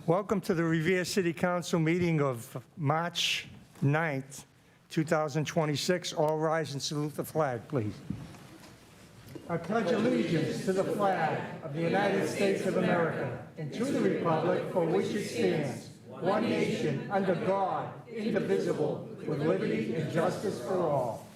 Welcome to the Revere City Council meeting of March 9th, 2026. All rise and salute the flag, please. I pledge allegiance to the flag of the United States of America and to the republic for which it stands, one nation, under God, indivisible, with liberty and justice for all.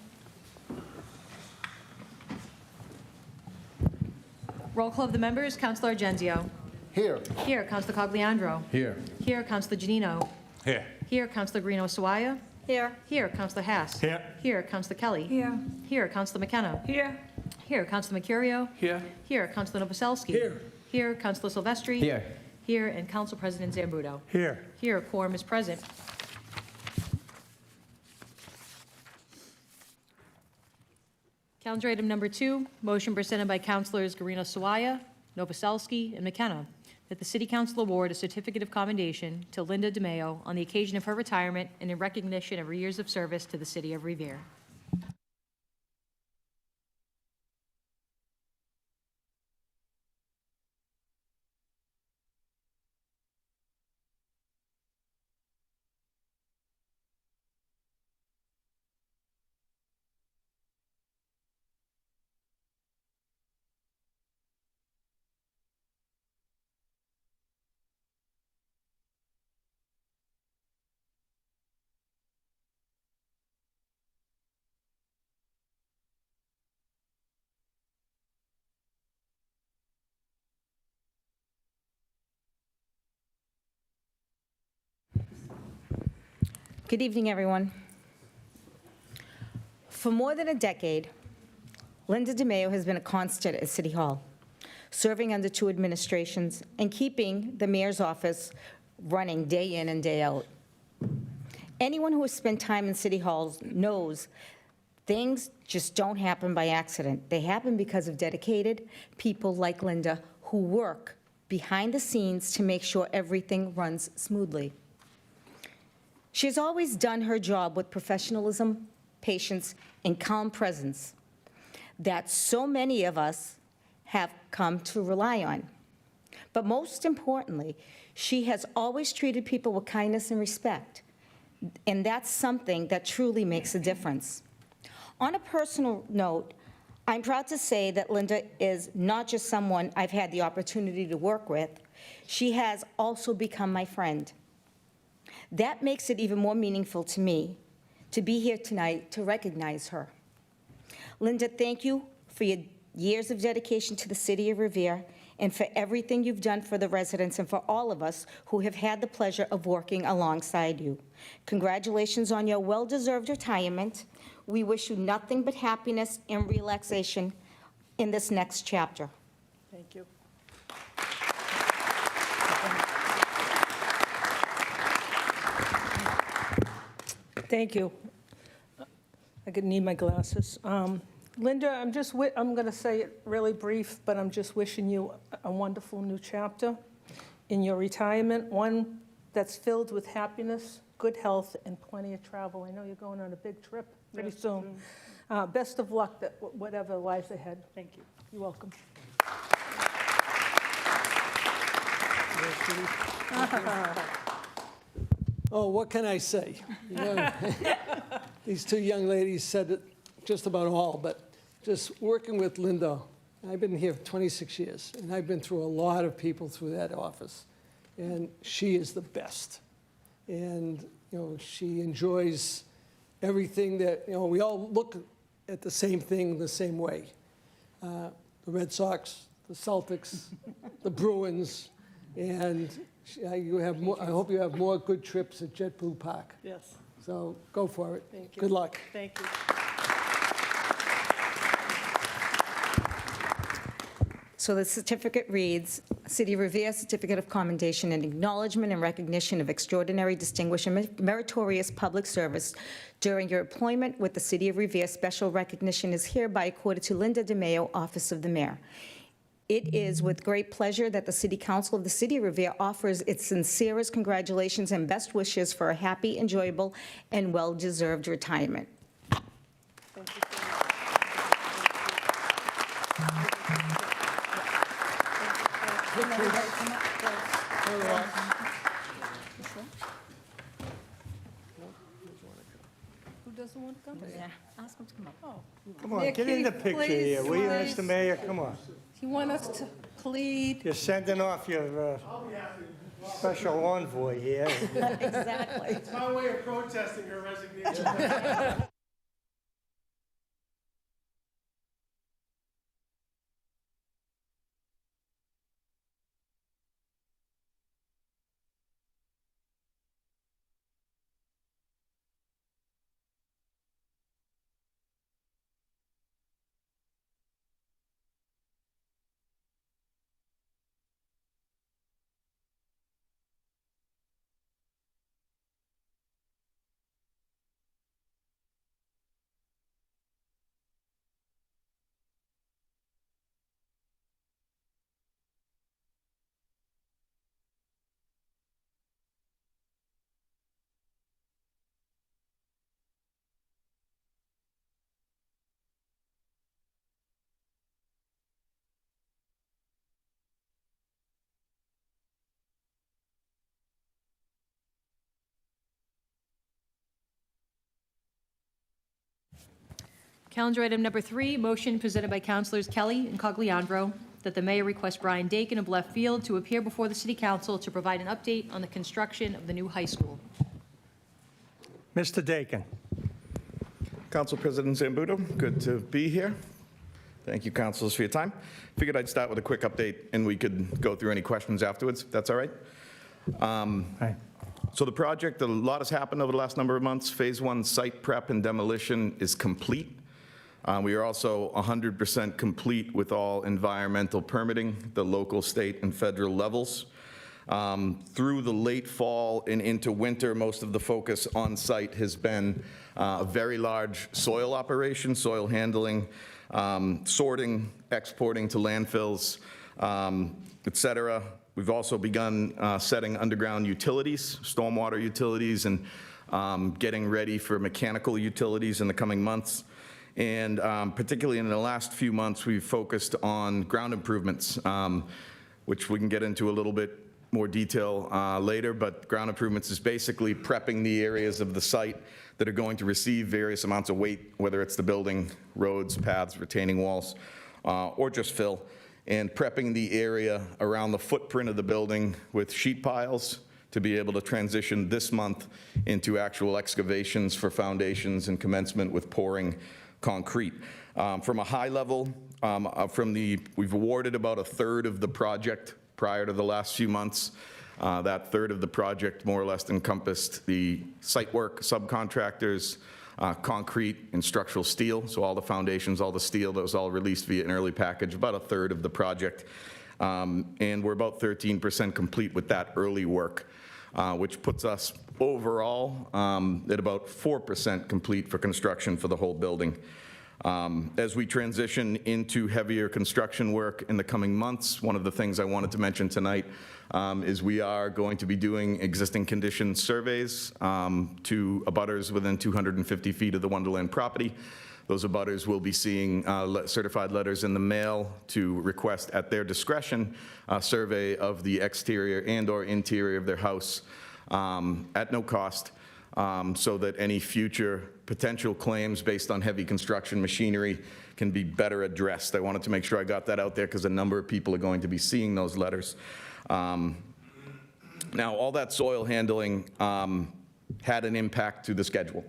Roll call of the members. Councilor Argenzio. Here. Here, Councilor Cogliandro. Here. Here, Councilor Janino. Here. Here, Councilor Guarino-Sawaya. Here. Here, Councilor Hass. Here. Here, Councilor Kelly. Here. Here, Councilor McKenna. Here. Here, Councilor Mercurio. Here. Here, Councilor Novoselsky. Here. Here, Councilor Silvestri. Here. Here, and Council President Zambudo. Here. Here, a quorum is present. Calendar item number 2, motion presented by Councilors Guarino-Sawaya, Novoselsky, and McKenna, that the City Council award a certificate of commendation to Linda DeMayo on the occasion of her retirement and in recognition of her years of service to the City of Revere. Good evening, everyone. For more than a decade, Linda DeMayo has been a constant at City Hall, serving under 2 administrations and keeping the mayor's office running day in and day out. Anyone who has spent time in City Halls knows things just don't happen by accident. They happen because of dedicated people like Linda who work behind the scenes to make sure everything runs smoothly. She has always done her job with professionalism, patience, and calm presence that so many of us have come to rely on. But most importantly, she has always treated people with kindness and respect, and that's something that truly makes a difference. On a personal note, I'm proud to say that Linda is not just someone I've had the opportunity to work with, she has also become my friend. That makes it even more meaningful to me to be here tonight to recognize her. Linda, thank you for your years of dedication to the City of Revere and for everything you've done for the residents and for all of us who have had the pleasure of working alongside you. Congratulations on your well-deserved retirement. We wish you nothing but happiness and relaxation in this next chapter. Thank you. Thank you. I could need my glasses. Linda, I'm going to say it really brief, but I'm just wishing you a wonderful new chapter in your retirement, one that's filled with happiness, good health, and plenty of travel. I know you're going on a big trip pretty soon. Best of luck, whatever lies ahead. Thank you. You're welcome. Oh, what can I say? You know, these 2 young ladies said it just about all, but just working with Linda, I've been here 26 years, and I've been through a lot of people through that office, and she is the best. And, you know, she enjoys everything that, you know, we all look at the same thing the same way. The Red Sox, the Celtics, the Bruins, and you have more, I hope you have more good trips at JetBlue Park. Yes. So go for it. Thank you. Good luck. Thank you. So the certificate reads, City of Revere Certificate of Commendation and Acknowledgement and Recognition of Extraordinary Distinguished and Meritorious Public Service during your employment with the City of Revere. Special recognition is hereby accorded to Linda DeMayo, Office of the Mayor. It is with great pleasure that the City Council of the City of Revere offers its sincerest congratulations and best wishes for a happy, enjoyable, and well-deserved retirement. Thank you so much. Pictures. doesn't want to come? Yeah, ask him to come up. Oh. Come on, Nick, get in the can you picture here, please, will you, please? Mr. Mayor? Come on. You want us to plead? You're sending off your special envoy here. Exactly. It's my way of protesting her resignation. Calendar item number 3, motion presented by Councilors Kelly and Cogliandro that the mayor request Brian Dakin of Left Field to appear before the city council to provide an update on the construction of the new high school. Mr. Dakin. Council President Zambudo, good to be here. Thank you, councilors, for your time. Figured I'd start with a quick update, and we could go through any questions afterwards, if that's all right. Hi. So the project, a lot has happened over the last number of months. Phase 1 site prep and demolition is complete. We are also 100% complete with all environmental permitting, the local, state, and federal levels. Through the late fall and into winter, most of the focus on site has been a very large soil operation, soil handling, sorting, exporting to landfills, et cetera. We've also begun setting underground utilities, stormwater utilities, and getting ready for mechanical utilities in the coming months. And particularly in the last few months, we've focused on ground improvements, which we can get into a little bit more detail later, but ground improvements is basically prepping the areas of the site that are going to receive various amounts of weight, whether it's the building, roads, paths, retaining walls, or just fill, and prepping the area around the footprint of the building with sheet piles to be able to transition this month into actual excavations for foundations and commencement with pouring concrete. From a high level, we've awarded about a third of the project prior to the last few months. That third of the project more or less encompassed the site work, subcontractors, concrete, and structural steel. So all the foundations, all the steel, that was all released via an early package, about a third of the project. And we're about 13% complete with that early work, which puts us overall at about 4% complete for construction for the whole building. As we transition into heavier construction work in the coming months, one of the things I wanted to mention tonight is we are going to be doing existing condition surveys to abutters within 250 feet of the Wonderland property. Those abutters will be seeing certified letters in the mail to request at their discretion a survey of the exterior and/or interior of their house at no cost, so that any future potential claims based on heavy construction machinery can be better addressed. I wanted to make sure I got that out there because a number of people are going to be seeing those letters. Now, all that soil handling had an impact to the schedule.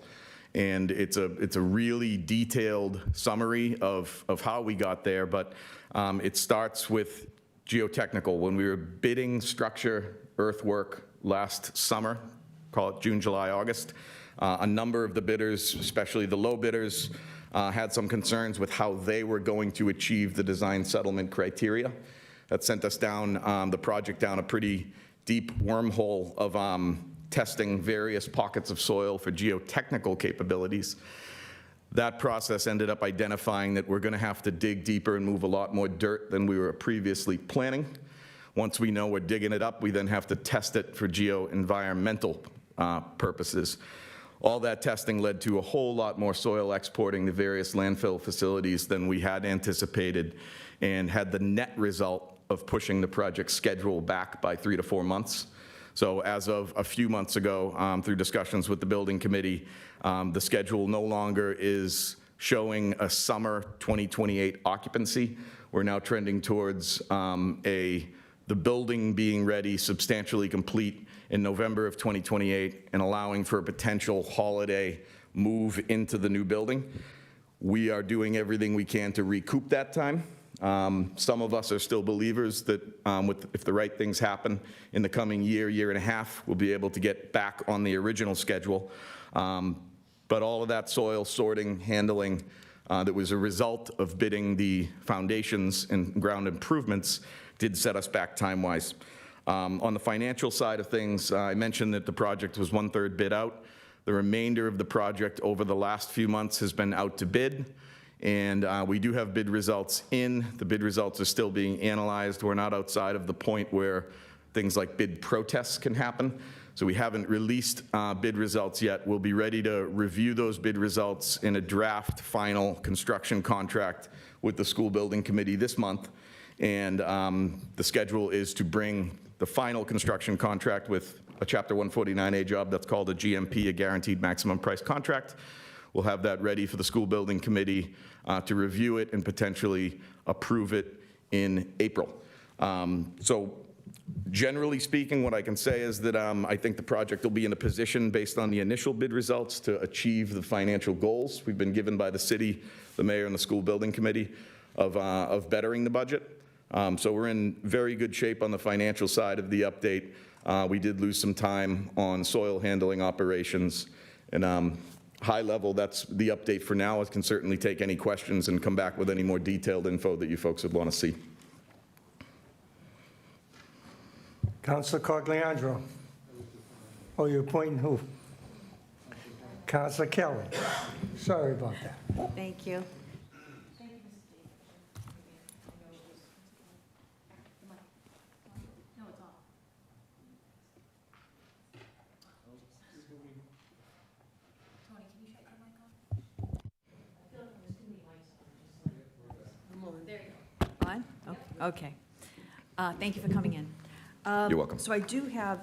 And it's a really detailed summary of how we got there, but it starts with geotechnical. When we were bidding structure earthwork last summer, call it June, July, August, a number of the bidders, especially the low bidders, had some concerns with how they were going to achieve the design settlement criteria. That sent us down, the project down a pretty deep wormhole of testing various pockets of soil for geotechnical capabilities. That process ended up identifying that we're going to have to dig deeper and move a lot more dirt than we were previously planning. Once we know we're digging it up, we then have to test it for geo-environmental purposes. All that testing led to a whole lot more soil exporting to various landfill facilities than we had anticipated, and had the net result of pushing the project schedule back by 3 to 4 months. So as of a few months ago, through discussions with the building committee, the schedule no longer is showing a summer 2028 occupancy. We're now trending towards the building being ready, substantially complete in November of 2028, and allowing for a potential holiday move into the new building. We are doing everything we can to recoup that time. Some of us are still believers that if the right things happen in the coming year and a half, we'll be able to get back on the original schedule. But all of that soil sorting, handling, that was a result of bidding the foundations and ground improvements did set us back time-wise. On the financial side of things, I mentioned that the project was 1/3 bid out. The remainder of the project over the last few months has been out to bid, and we do have bid results in. The bid results are still being analyzed. We're not outside of the point where things like bid protests can happen, so we haven't released bid results yet. We'll be ready to review those bid results in a draft final construction contract with the school building committee this month, and the schedule is to bring the final construction contract with a Chapter 149A job that's called a GMP, a Guaranteed Maximum Price Contract. We'll have that ready for the school building committee to review it and potentially approve it in April. So generally speaking, what I can say is that I think the project will be in a position, based on the initial bid results, to achieve the financial goals we've been given by the city, the mayor, and the school building committee of bettering the budget. So we're in very good shape on the financial side of the update. We did lose some time on soil handling operations, and high level, that's the update for now. I can certainly take any questions and come back with any more detailed info that you folks would want to see. Councilor Cogliandro. Oh, you're appointing who? Councilor Kelly. Sorry about that. Thank you. On? Okay. Thank you for coming in. You're welcome. So I do have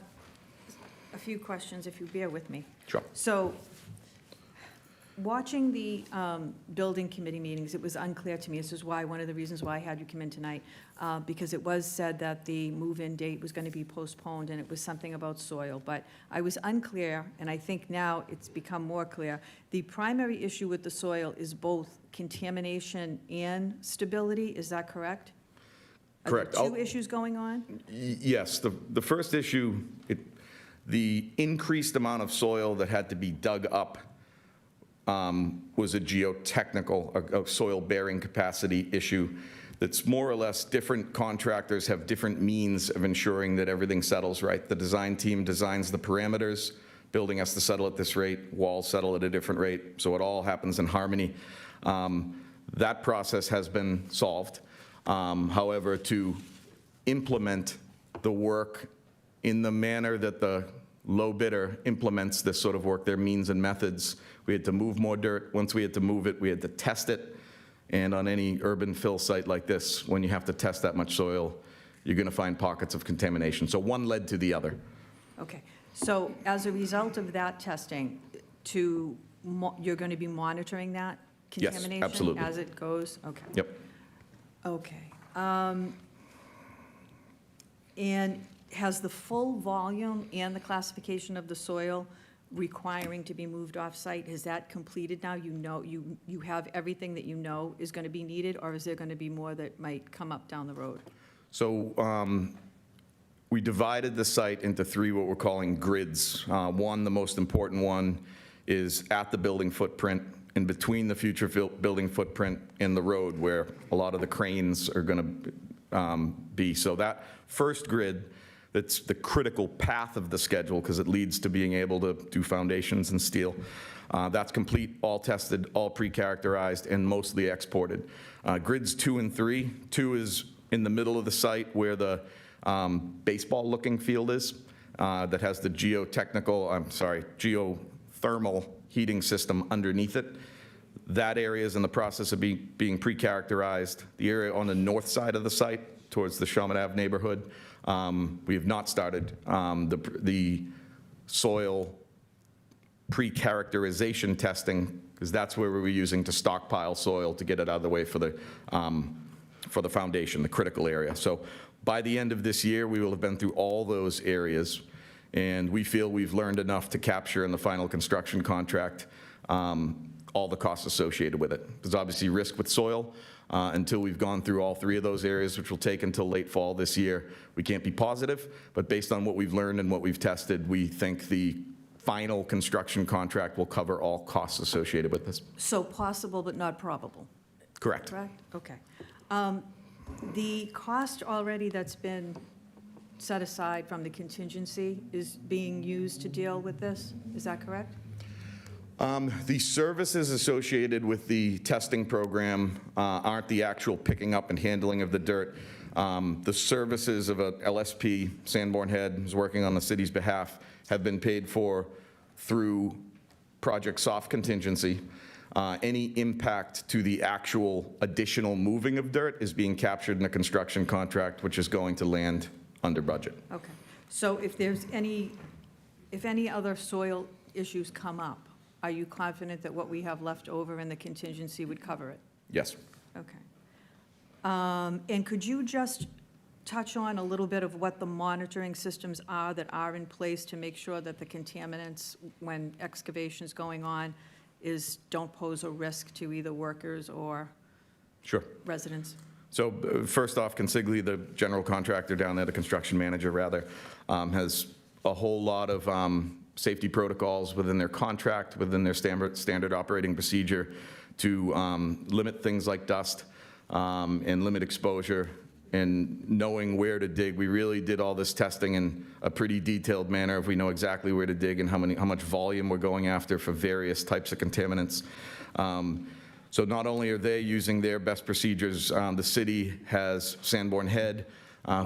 a few questions, if you bear with me. Sure. So, watching the building committee meetings, it was unclear to me, this is why, one of the reasons why I had you come in tonight, because it was said that the move-in date was going to be postponed, and it was something about soil, but I was unclear, and I think now it's become more clear. The primary issue with the soil is both contamination and stability, is that correct? Correct. Are there two issues going on? Yes, the first issue, the increased amount of soil that had to be dug up was a geotechnical, a soil-bearing capacity issue that's more or less different contractors have different means of ensuring that everything settles right. The design team designs the parameters, building has to settle at this rate, walls settle at a different rate, so it all happens in harmony. That process has been solved. However, to implement the work in the manner that the low bidder implements this sort of work, their means and methods, we had to move more dirt. Once we had to move it, we had to test it. And on any urban fill site like this, when you have to test that much soil, you're going to find pockets of contamination. So one led to the other. Okay, so as a result of that testing, you're going to be monitoring that Yes, contamination? absolutely. As it goes? Okay. Yep. Okay. And has the full volume and the classification of the soil requiring to be moved off-site, is that completed now? You know, you have everything that you know is going to be needed, or is there going to be more that might come up down the road? So we divided the site into three what we're calling grids. One, the most important one, is at the building footprint, in between the future building footprint and the road where a lot of the cranes are going to be. So that first grid, that's the critical path of the schedule because it leads to being able to do foundations and steel. That's complete, all tested, all pre-characterized, and mostly exported. Grids 2 and 3. 2 is in the middle of the site where the baseball-looking field is that has the geothermal heating system underneath it. That area is in the process of being pre-characterized. The area on the north side of the site, towards the Shawmut Ave neighborhood, We have not started the soil pre-characterization testing, because that's where we were using to stockpile soil to get it out of the way for the foundation, the critical area. So by the end of this year, we will have been through all those areas, and we feel we've learned enough to capture in the final construction contract all the costs associated with it. There's obviously risk with soil. Until we've gone through all three of those areas, which will take until late fall this year, we can't be positive, but based on what we've learned and what we've tested, we think the final construction contract will cover all costs associated with this. So possible but not probable, Correct. correct? Okay. The cost already that's been set aside from the contingency is being used to deal with this, is that correct? The services associated with the testing program aren't the actual picking up and handling of the dirt. The services of a LSP, Sanborn Head, who's working on the city's behalf, have been paid for through Project Soft Contingency. Any impact to the actual additional moving of dirt is being captured in a construction contract, which is going to land under budget. Okay. So if there's any other soil issues come up, are you confident that what we have left over in the contingency would cover it? Yes. Okay. And could you just touch on a little bit of what the monitoring systems are that are in place to make sure that the contaminants, when excavation is going on, don't pose a risk to either workers or Sure. residents? So first off, Consigli, the general contractor down there, the construction manager rather, has a whole lot of safety protocols within their contract, within their standard operating procedure to limit things like dust and limit exposure and knowing where to dig. We really did all this testing in a pretty detailed manner if we know exactly where to dig and how much volume we're going after for various types of contaminants. So not only are they using their best procedures, the city has Sanborn Head,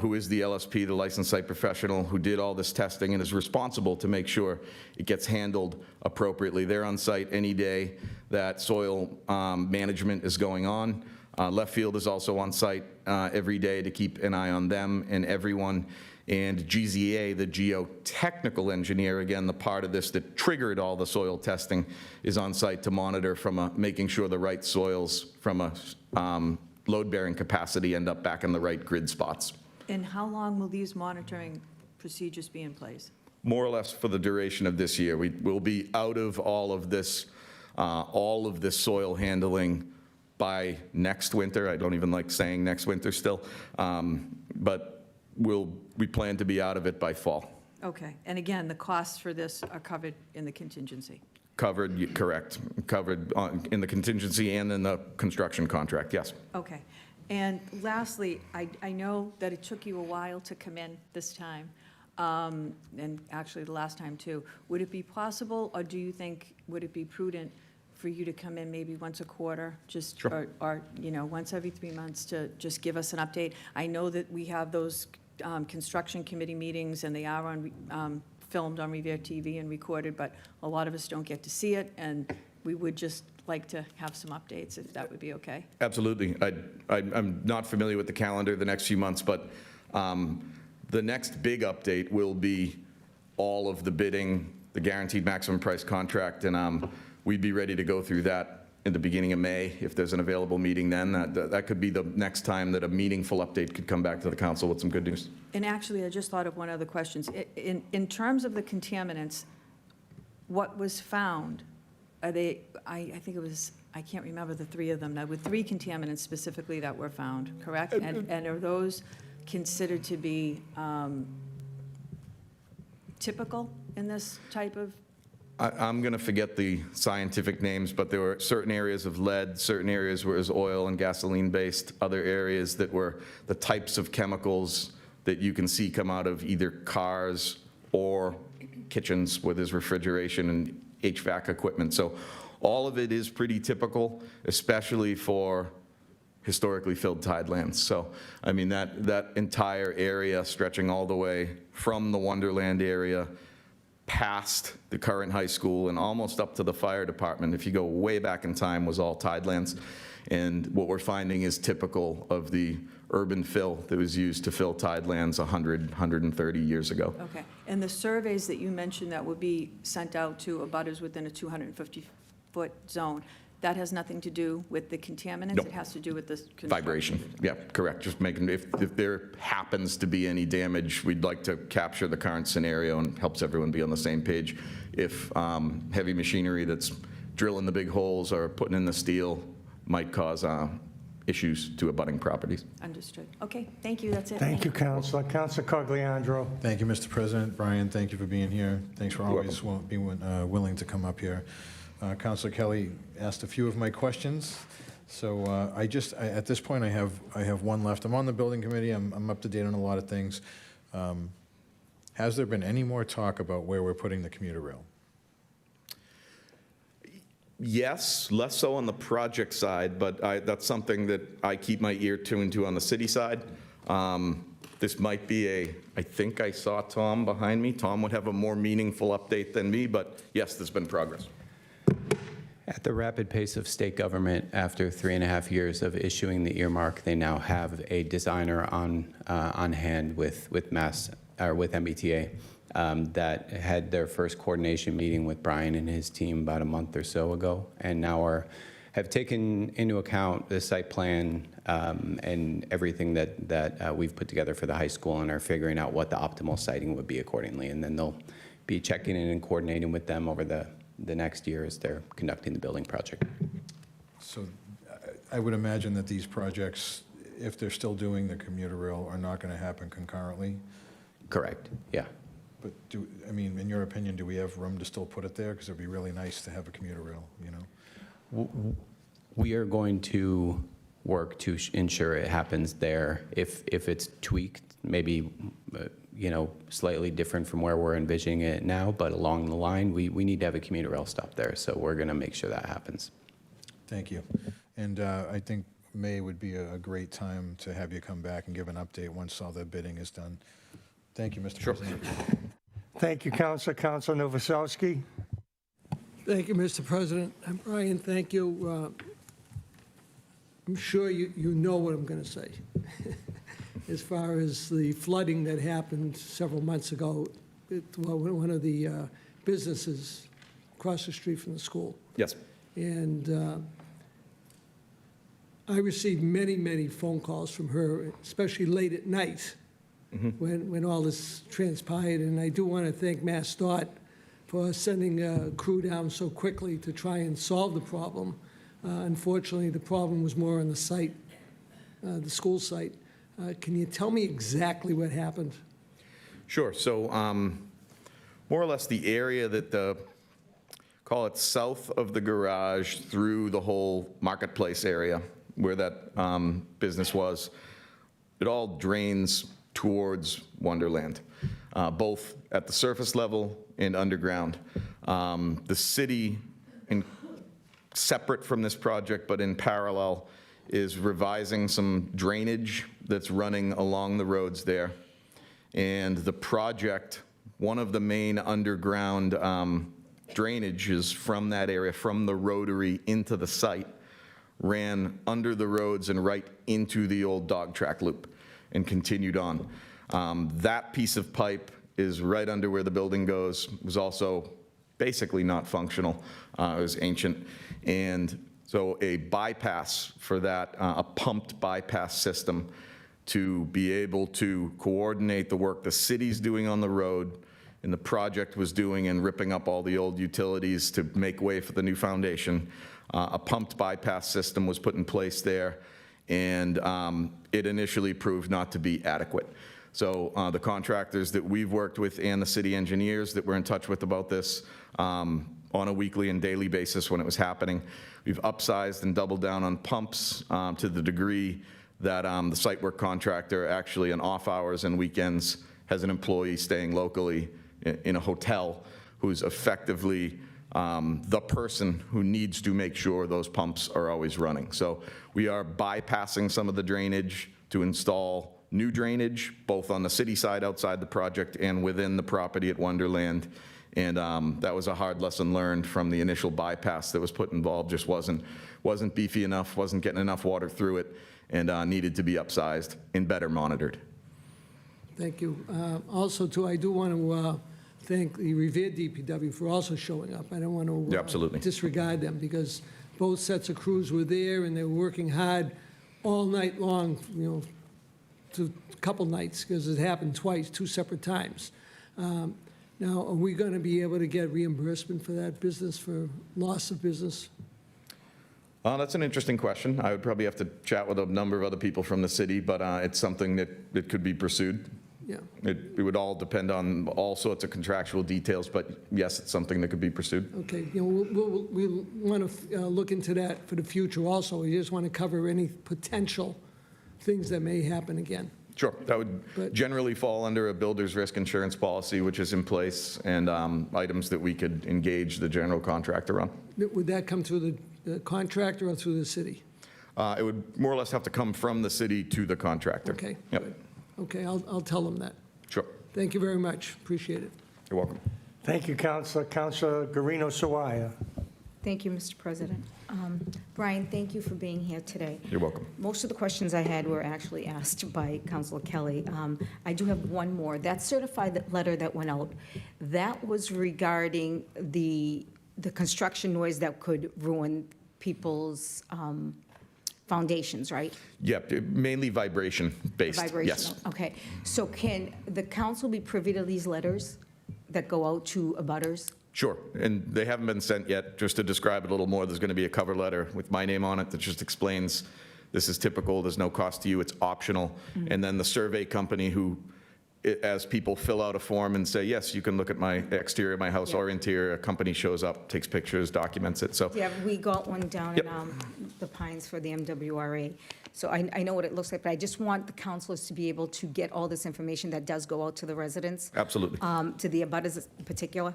who is the LSP, the licensed site professional, who did all this testing and is responsible to make sure it gets handled appropriately. They're on site any day that soil management is going on. Left Field is also on site every day to keep an eye on them and everyone. And GZA, the geotechnical engineer, again, the part of this that triggered all the soil testing, is on site to monitor from making sure the right soils from a load-bearing capacity end up back in the right grid spots. And how long will these monitoring procedures be in place? More or less for the duration of this year. We will be out of all of this soil handling by next winter. I don't even like saying next winter still, but we plan to be out of it by fall. Okay. And again, the costs for this are covered in the contingency? Covered, correct. Covered in the contingency and in the construction contract, yes. Okay. And lastly, I know that it took you a while to come in this time, and actually the last time too. Would it be possible, or do you think, would it be prudent for you to come in maybe once a quarter, just, Sure. or once every 3 months to just give us an update? I know that we have those construction committee meetings, and they are filmed on Revere TV and recorded, but a lot of us don't get to see it, and we would just like to have some updates, if that would be okay. Absolutely. I'm not familiar with the calendar the next few months, but the next big update will be all of the bidding, the guaranteed maximum price contract, and we'd be ready to go through that in the beginning of May. If there's an available meeting then, that could be the next time that a meaningful update could come back to the council with some good news. And actually, I just thought of one other question. In terms of the contaminants, what was found, are they, I think it was, I can't remember the three of them. There were 3 contaminants specifically that were found, correct? And are those considered to be typical in this type of? I'm going to forget the scientific names, but there were certain areas of lead, certain areas where it was oil and gasoline-based, other areas that were the types of chemicals that you can see come out of either cars or kitchens where there's refrigeration and HVAC equipment. So all of it is pretty typical, especially for historically filled tidelands. So, I mean, that entire area stretching all the way from the Wonderland area past the current high school and almost up to the fire department, if you go way back in time, was all tidelands. And what we're finding is typical of the urban fill that was used to fill tidelands 130 years ago. Okay. And the surveys that you mentioned that would be sent out to abutters within a 250-foot zone, that has nothing to do with the contaminants? No. It has to do with the construction? Vibration, yeah, correct. Just making, if there happens to be any damage, we'd like to capture the current scenario and helps everyone be on the same page. If heavy machinery that's drilling the big holes or putting in the steel might cause issues to abutting properties. Understood. Okay, thank you, that's it. Thank you, Counselor. Counselor Cogliandro. Thank you, Mr. President. Brian, thank you for being here. Thanks for always being willing to come up here. Counselor Kelly asked a few of my questions, so at this point, I have one left. I'm on the building committee. I'm up to date on a lot of things. Has there been any more talk about where we're putting the commuter rail? Yes, less so on the project side, but that's something that I keep my ear tuned to on the city side. This might be I think I saw Tom behind me. Tom would have a more meaningful update than me, but yes, there's been progress. At the rapid pace of state government, after 3.5 years of issuing the earmark, they now have a designer on hand with MBTA that had their first coordination meeting with Brian and his team about a month or so ago, and now have taken into account the site plan and everything that we've put together for the high school, and are figuring out what the optimal siting would be accordingly. And then they'll be checking in and coordinating with them over the next year as they're conducting the building project. So I would imagine that these projects, if they're still doing the commuter rail, are not going to happen concurrently. Correct, yeah. But in your opinion, do we have room to still put it there? Because it'd be really nice to have a commuter rail, you know? We are going to work to ensure it happens there. If it's tweaked, maybe slightly different from where we're envisioning it now, but along the line, we need to have a commuter rail stop there, so we're going to make sure that happens. Thank you. And I think May would be a great time to have you come back and give an update once all the bidding is done. Thank you, Mr. President. Thank you, Counselor. Counselor Novoselsky. Thank you, Mr. President. And Brian, thank you. I'm sure you know what I'm going to say. As far as the flooding that happened several months ago at one of the businesses across the street from the school. Yes. And I received many, many phone calls from her, especially late at night, when all this transpired. And I do want to thank MassDOT for sending a crew down so quickly to try and solve the problem. Unfortunately, the problem was more on the site, the school site. Can you tell me exactly what happened? Sure. So more or less the area that call it south of the garage through the whole marketplace area where that business was, it all drains towards Wonderland, both at the surface level and underground. The city, separate from this project but in parallel, is revising some drainage that's running along the roads there. And the project, one of the main underground drainages from that area, from the rotary into the site, ran under the roads and right into the old dog track loop and continued on. That piece of pipe is right under where the building goes. It was also basically not functional. It was ancient. And so a bypass for that, a pumped bypass system to be able to coordinate the work the city's doing on the road and the project was doing and ripping up all the old utilities to make way for the new foundation. A pumped bypass system was put in place there, and it initially proved not to be adequate. So the contractors that we've worked with and the city engineers that we're in touch with about this on a weekly and daily basis when it was happening, we've upsized and doubled down on pumps to the degree that the site work contractor actually on off hours and weekends has an employee staying locally in a hotel who's effectively the person who needs to make sure those pumps are always running. So we are bypassing some of the drainage to install new drainage, both on the city side outside the project and within the property at Wonderland. And that was a hard lesson learned from the initial bypass that was put involved. Just wasn't beefy enough, wasn't getting enough water through it, and needed to be upsized and better monitored. Thank you. Also, too, I do want to thank the Revere DPW for also showing up. I don't want to Yeah, absolutely. disregard them, because both sets of crews were there, and they were working hard all night long, to a couple nights, because it happened twice, 2 separate times. Now, are we going to be able to get reimbursement for that business, for loss of business? That's an interesting question. I would probably have to chat with a number of other people from the city, but it's something that could be pursued. Yeah. It would all depend on all sorts of contractual details, but yes, it's something that could be pursued. Okay, we'll want to look into that for the future also. We just want to cover any potential things that may happen again. Sure, that would But- generally fall under a builder's risk insurance policy, which is in place, and items that we could engage the general contractor on. Would that come through the contractor or through the city? It would more or less have to come from the city to the contractor. Okay. Yep, good. Okay, I'll tell them that. sure. Thank you very much, appreciate it. You're welcome. Thank you, Counselor. Counselor Guarino Sawaya. Thank you, Mr. President. Brian, thank you for being here today. You're welcome. Most of the questions I had were actually asked by Councilor Kelly. I do have one more. That certified letter that went out, that was regarding the construction noise that could ruin people's foundations, right? Yep, mainly vibration-based, yes. Vibrational, okay. So can the council be privy to these letters that go out to abutters? Sure, and they haven't been sent yet. Just to describe it a little more, there's going to be a cover letter with my name on it that just explains this is typical, there's no cost to you, it's optional. And then the survey company who, as people fill out a form and say, yes, you can look at my exterior of my house or interior, a company shows up, takes pictures, documents it, so. Yeah, we got one down Yep. in the Pines for the MWRA. So I know what it looks like, but I just want the councilors to be able to get all this information that does go out to the residents. Absolutely. To the abutters in particular.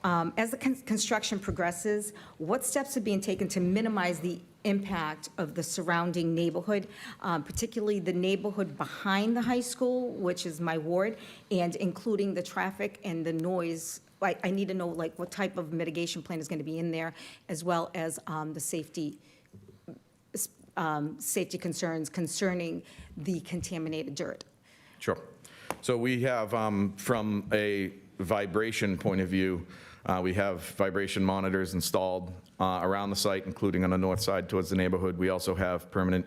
As the construction progresses, what steps are being taken to minimize the impact of the surrounding neighborhood, particularly the neighborhood behind the high school, which is my ward, and including the traffic and the noise? I need to know, like, what type of mitigation plan is going to be in there, as well as the safety concerns concerning the contaminated dirt. Sure. So we have, from a vibration point of view, we have vibration monitors installed around the site, including on the north side towards the neighborhood. We also have permanent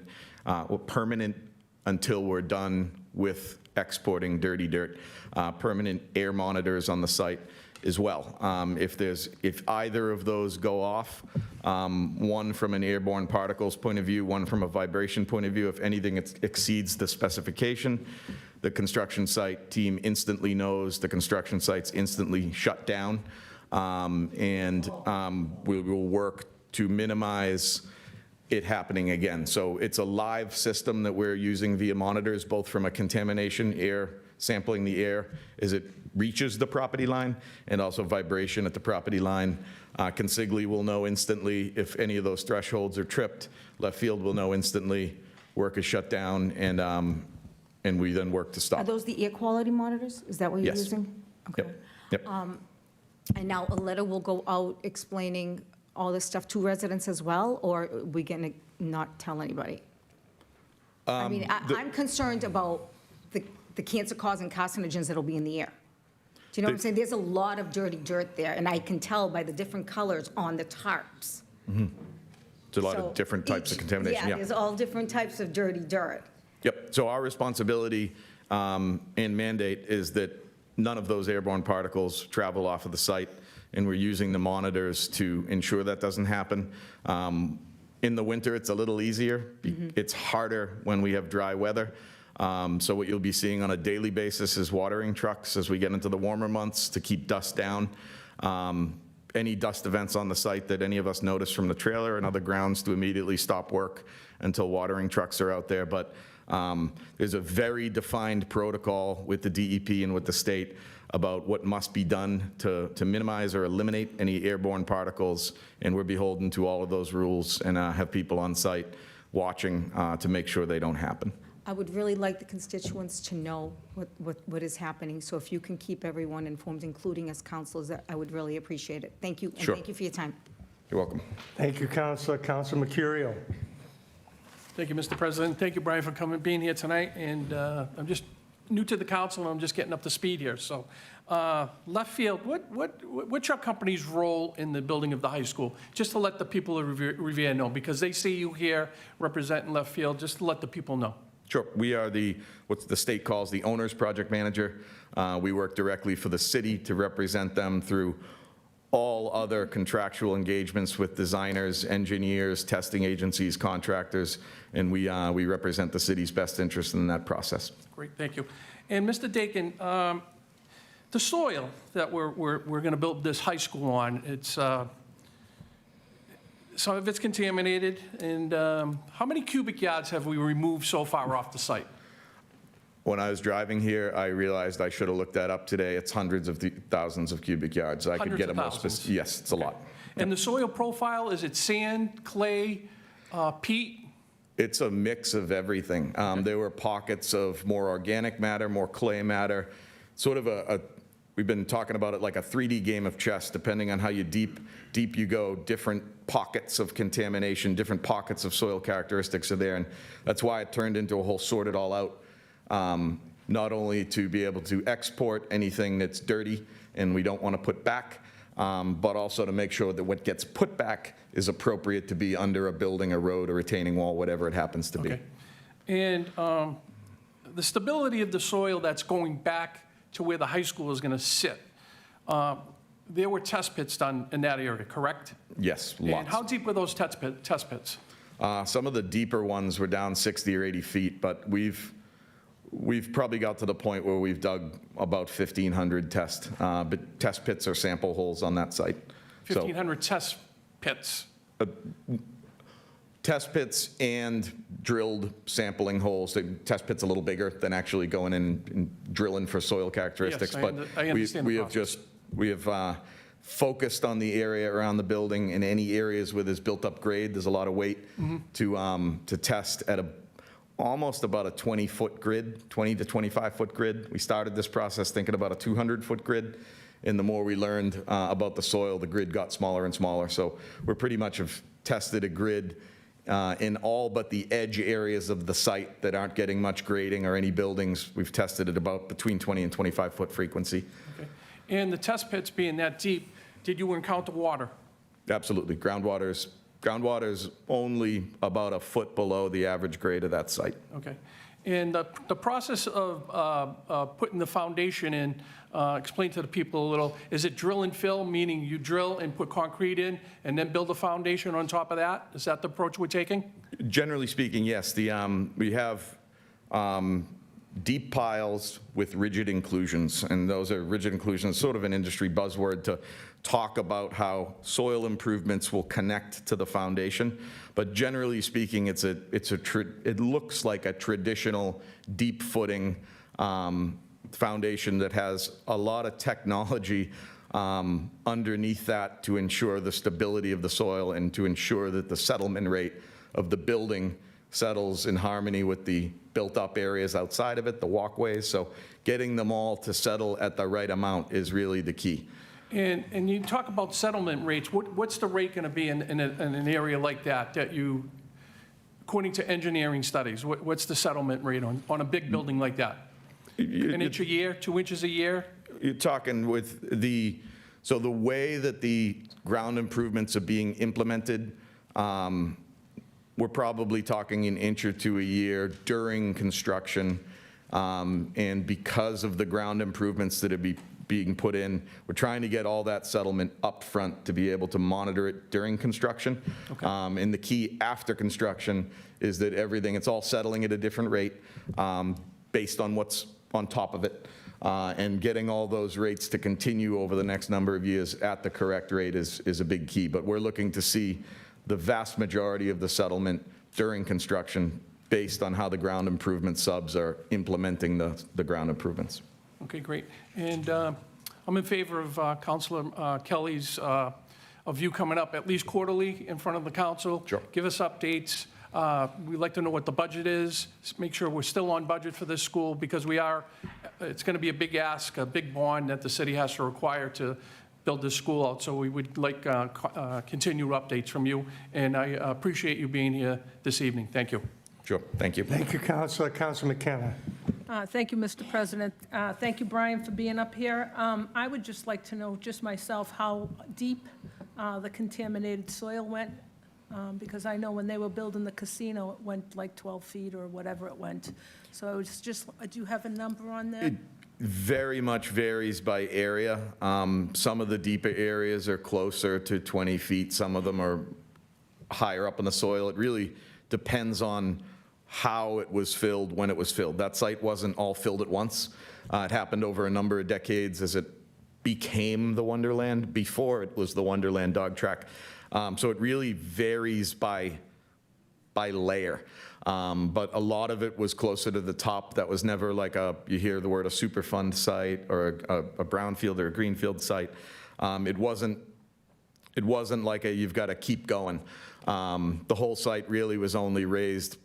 until we're done with exporting dirty dirt, permanent air monitors on the site as well. If either of those go off, one from an airborne particles point of view, one from a vibration point of view, if anything exceeds the specification, the construction site team instantly knows, the construction site's instantly shut down, and we will work to minimize it happening again. So it's a live system that we're using via monitors, both from a contamination air, sampling the air as it reaches the property line, and also vibration at the property line. Consigli will know instantly if any of those thresholds are tripped. Left field will know instantly. Work is shut down, and we then work to Are stop. those the air quality monitors? Is that what you're Yes. using? Okay. Yep. And now a letter will go out explaining all this stuff to residents as well, or are we going to not tell anybody? I mean, I'm concerned about the cancer-causing carcinogens that'll be in the air. Do you know what I'm saying? There's a lot of dirty dirt there, and I can tell by the different colors on the tarps. There's a lot So of different types of each- contamination, Yeah, there's all different types of dirty dirt. Yep, so our responsibility and mandate is that none of those airborne particles travel off of the site, and we're using the monitors to ensure that doesn't happen. In the winter, it's a little easier. It's harder when we have dry weather. So what you'll be seeing on a daily basis is watering trucks as we get into the warmer months to keep dust down. Any dust events on the site that any of us notice from the trailer and other grounds to immediately stop work until watering trucks are out there. But there's a very defined protocol with the DEP and with the state about what must be done to minimize or eliminate any airborne particles, and we're beholden to all of those rules and have people on site watching to make sure they don't happen. I would really like the constituents to know what is happening, so if you can keep everyone informed, including us councilors, I would really appreciate it. Thank you, and Sure. thank you for your time. You're welcome. Thank you, Counselor. Counselor Mercurio. Thank you, Mr. President. Thank you, Brian, for being here tonight. And I'm just new to the council, and I'm just getting up to speed here. So, left field, what's your company's role in the building of the high school? Just to let the people of Revere know, because they see you here representing left field, just to let the people know. Sure. We are what the state calls the owner's project manager. We work directly for the city to represent them through all other contractual engagements with designers, engineers, testing agencies, contractors, and we represent the city's best interest in that process. Great, thank you. And Mr. Dakin, the soil that we're going to build this high school on, it's some of it's contaminated, and how many cubic yards have we removed so far off the site? When I was driving here, I realized I should have looked that up today. It's hundreds of thousands of cubic yards. I could Hundreds get a of more thousands. specific. Yes, it's a lot. And the soil profile, is it sand, clay, peat? It's a mix of everything. There were pockets of more organic matter, more clay matter, sort of we've been talking about it like a 3D game of chess, depending on how deep you go, different pockets of contamination, different pockets of soil characteristics are there, and that's why it turned into a whole sort it all out, not only to be able to export anything that's dirty and we don't want to put back, but also to make sure that what gets put back is appropriate to be under a building, a road, a retaining wall, whatever it happens to be. Okay. And the stability of the soil that's going back to where the high school is going to sit, there were test pits done in that area, correct? Yes, And lots. how deep were those test pits? Some of the deeper ones were down 60 or 80 feet, but we've probably got to the point where we've dug about 1,500 test pits or sample holes on that site. So 1,500 test pits. test pits and drilled sampling holes. The test pit's a little bigger than actually going in and drilling for soil characteristics. Yes, but I understand the process. we have focused on the area around the building. In any areas where there's built up grade, there's a lot of weight to test at almost about a 20-foot grid, 20 to 25-foot grid. We started this process thinking about a 200-foot grid, and the more we learned about the soil, the grid got smaller and smaller. So we're pretty much have tested a grid in all but the edge areas of the site that aren't getting much grading or any buildings. We've tested it about between 20 and 25-foot frequency. Okay. And the test pits being that deep, did you encounter water? Absolutely. Groundwater's only about a foot below the average grade of that site. Okay. And the process of putting the foundation in, explain to the people a little, is it drill and fill, meaning you drill and put concrete in and then build a foundation on top of that? Is that the approach we're taking? Generally speaking, yes. We have deep piles with rigid inclusions, and those are rigid inclusions, sort of an industry buzzword to talk about how soil improvements will connect to the foundation. But generally speaking, it looks like a traditional deep footing foundation that has a lot of technology underneath that to ensure the stability of the soil and to ensure that the settlement rate of the building settles in harmony with the built-up areas outside of it, the walkways. So getting them all to settle at the right amount is really the key. And you talk about settlement rates. What's the rate going to be in an area like that you, according to engineering studies, what's the settlement rate on a big building like that? An inch a year, 2 inches a year? You're talking with the way that the ground improvements are being implemented, we're probably talking an inch or two a year during construction. And because of the ground improvements that are being put in, we're trying to get all that settlement up front to be able to monitor it during construction. Okay. And the key after construction is that it's all settling at a different rate based on what's on top of it. And getting all those rates to continue over the next number of years at the correct rate is a big key. But we're looking to see the vast majority of the settlement during construction based on how the ground improvement subs are implementing the ground improvements. Okay, great. And I'm in favor of Councilor Kelly's of you coming up at least quarterly in front of the council. Sure. Give us updates. We'd like to know what the budget is, make sure we're still on budget for this school, because it's going to be a big ask, a big bond that the city has to require to build this school out. So we would like continued updates from you, and I appreciate you being here this evening. Thank you. Sure, thank you. Thank you, Counselor. Counselor McKenna. Thank you, Mr. President. Thank you, Brian, for being up here. I would just like to know, just myself, how deep the contaminated soil went, because I know when they were building the casino, it went like 12 feet or whatever it went. So I was just, do you have a number on that? It very much varies by area. Some of the deeper areas are closer to 20 feet. Some of them are higher up in the soil. It really depends on how it was filled, when it was filled. That site wasn't all filled at once. It happened over a number of decades as it became the Wonderland. Before it was the Wonderland dog track. So it really varies by layer. But a lot of it was closer to the top. That was never like you hear the word a Superfund site or a brownfield or a greenfield site. It wasn't like you've got to keep going. The whole site really was only raised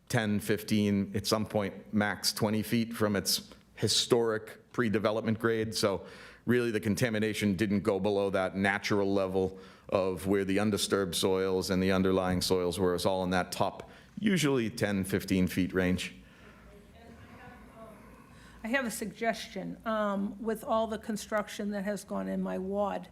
10, 15, at some point max 20 feet from its historic pre-development grade. So really the contamination didn't go below that natural level of where the undisturbed soils and the underlying soils were. It's all in that top, usually 10, 15 feet range. I have a suggestion. With all the construction that has gone in my ward,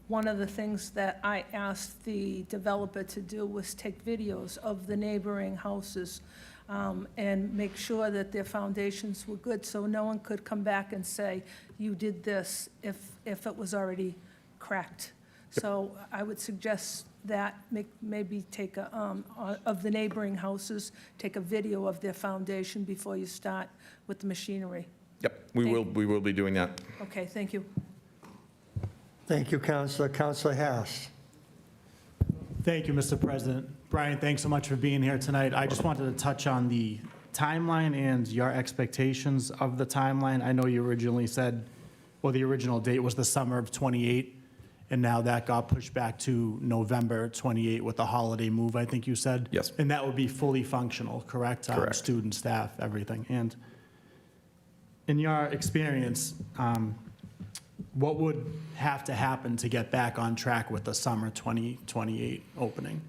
one of the things that I asked the developer to do was take videos of the neighboring houses and make sure that their foundations were good, so no one could come back and say, you did this, if it was already cracked. So I would suggest that, maybe take of the neighboring houses, take a video of their foundation before you start with the machinery. Yep, we will be doing that. Okay, thank you. Thank you, Counselor. Counselor Harris. Thank you, Mr. President. Brian, thanks so much for being here tonight. I just wanted to touch on the timeline and your expectations of the timeline. I know you originally said, well, the original date was the summer of '28, and now that got pushed back to November '28 with the holiday move, I think you said? Yes. And that would be fully functional, correct? Correct. Student, staff, everything. And in your experience, what would have to happen to get back on track with the summer 2028 opening?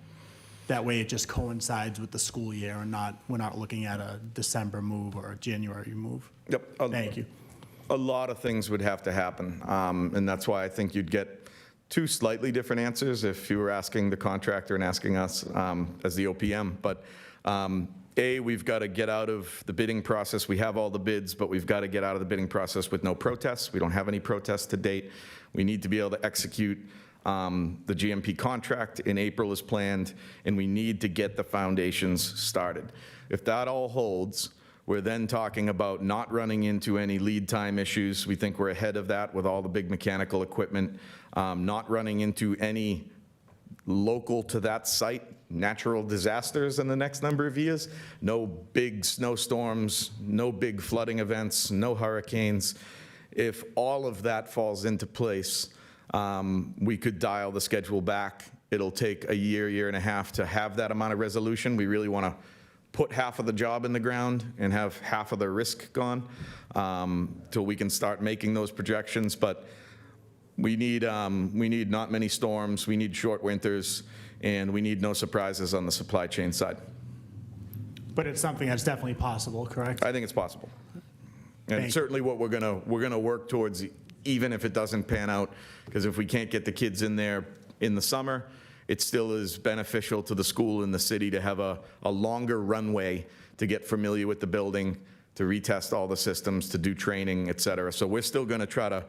That way it just coincides with the school year and we're not looking at a December move or a January move. Yep. Thank you. A lot of things would have to happen, and that's why I think you'd get two slightly different answers if you were asking the contractor and asking us as the OPM. But we've got to get out of the bidding process. We have all the bids, but we've got to get out of the bidding process with no protests. We don't have any protests to date. We need to be able to execute the GMP contract in April as planned, and we need to get the foundations started. If that all holds, we're then talking about not running into any lead time issues. We think we're ahead of that with all the big mechanical equipment, not running into any local to that site natural disasters in the next number of years. No big snowstorms, no big flooding events, no hurricanes. If all of that falls into place, we could dial the schedule back. It'll take a year and a half to have that amount of resolution. We really want to put half of the job in the ground and have half of the risk gone till we can start making those projections. But we need not many storms, we need short winters, and we need no surprises on the supply chain side. But it's something that's definitely possible, correct? I think it's possible. And Thank you. certainly what we're gonna work towards, even if it doesn't pan out, because if we can't get the kids in there in the summer, it still is beneficial to the school and the city to have a longer runway to get familiar with the building, to retest all the systems, to do training, et cetera. So we're still gonna try to,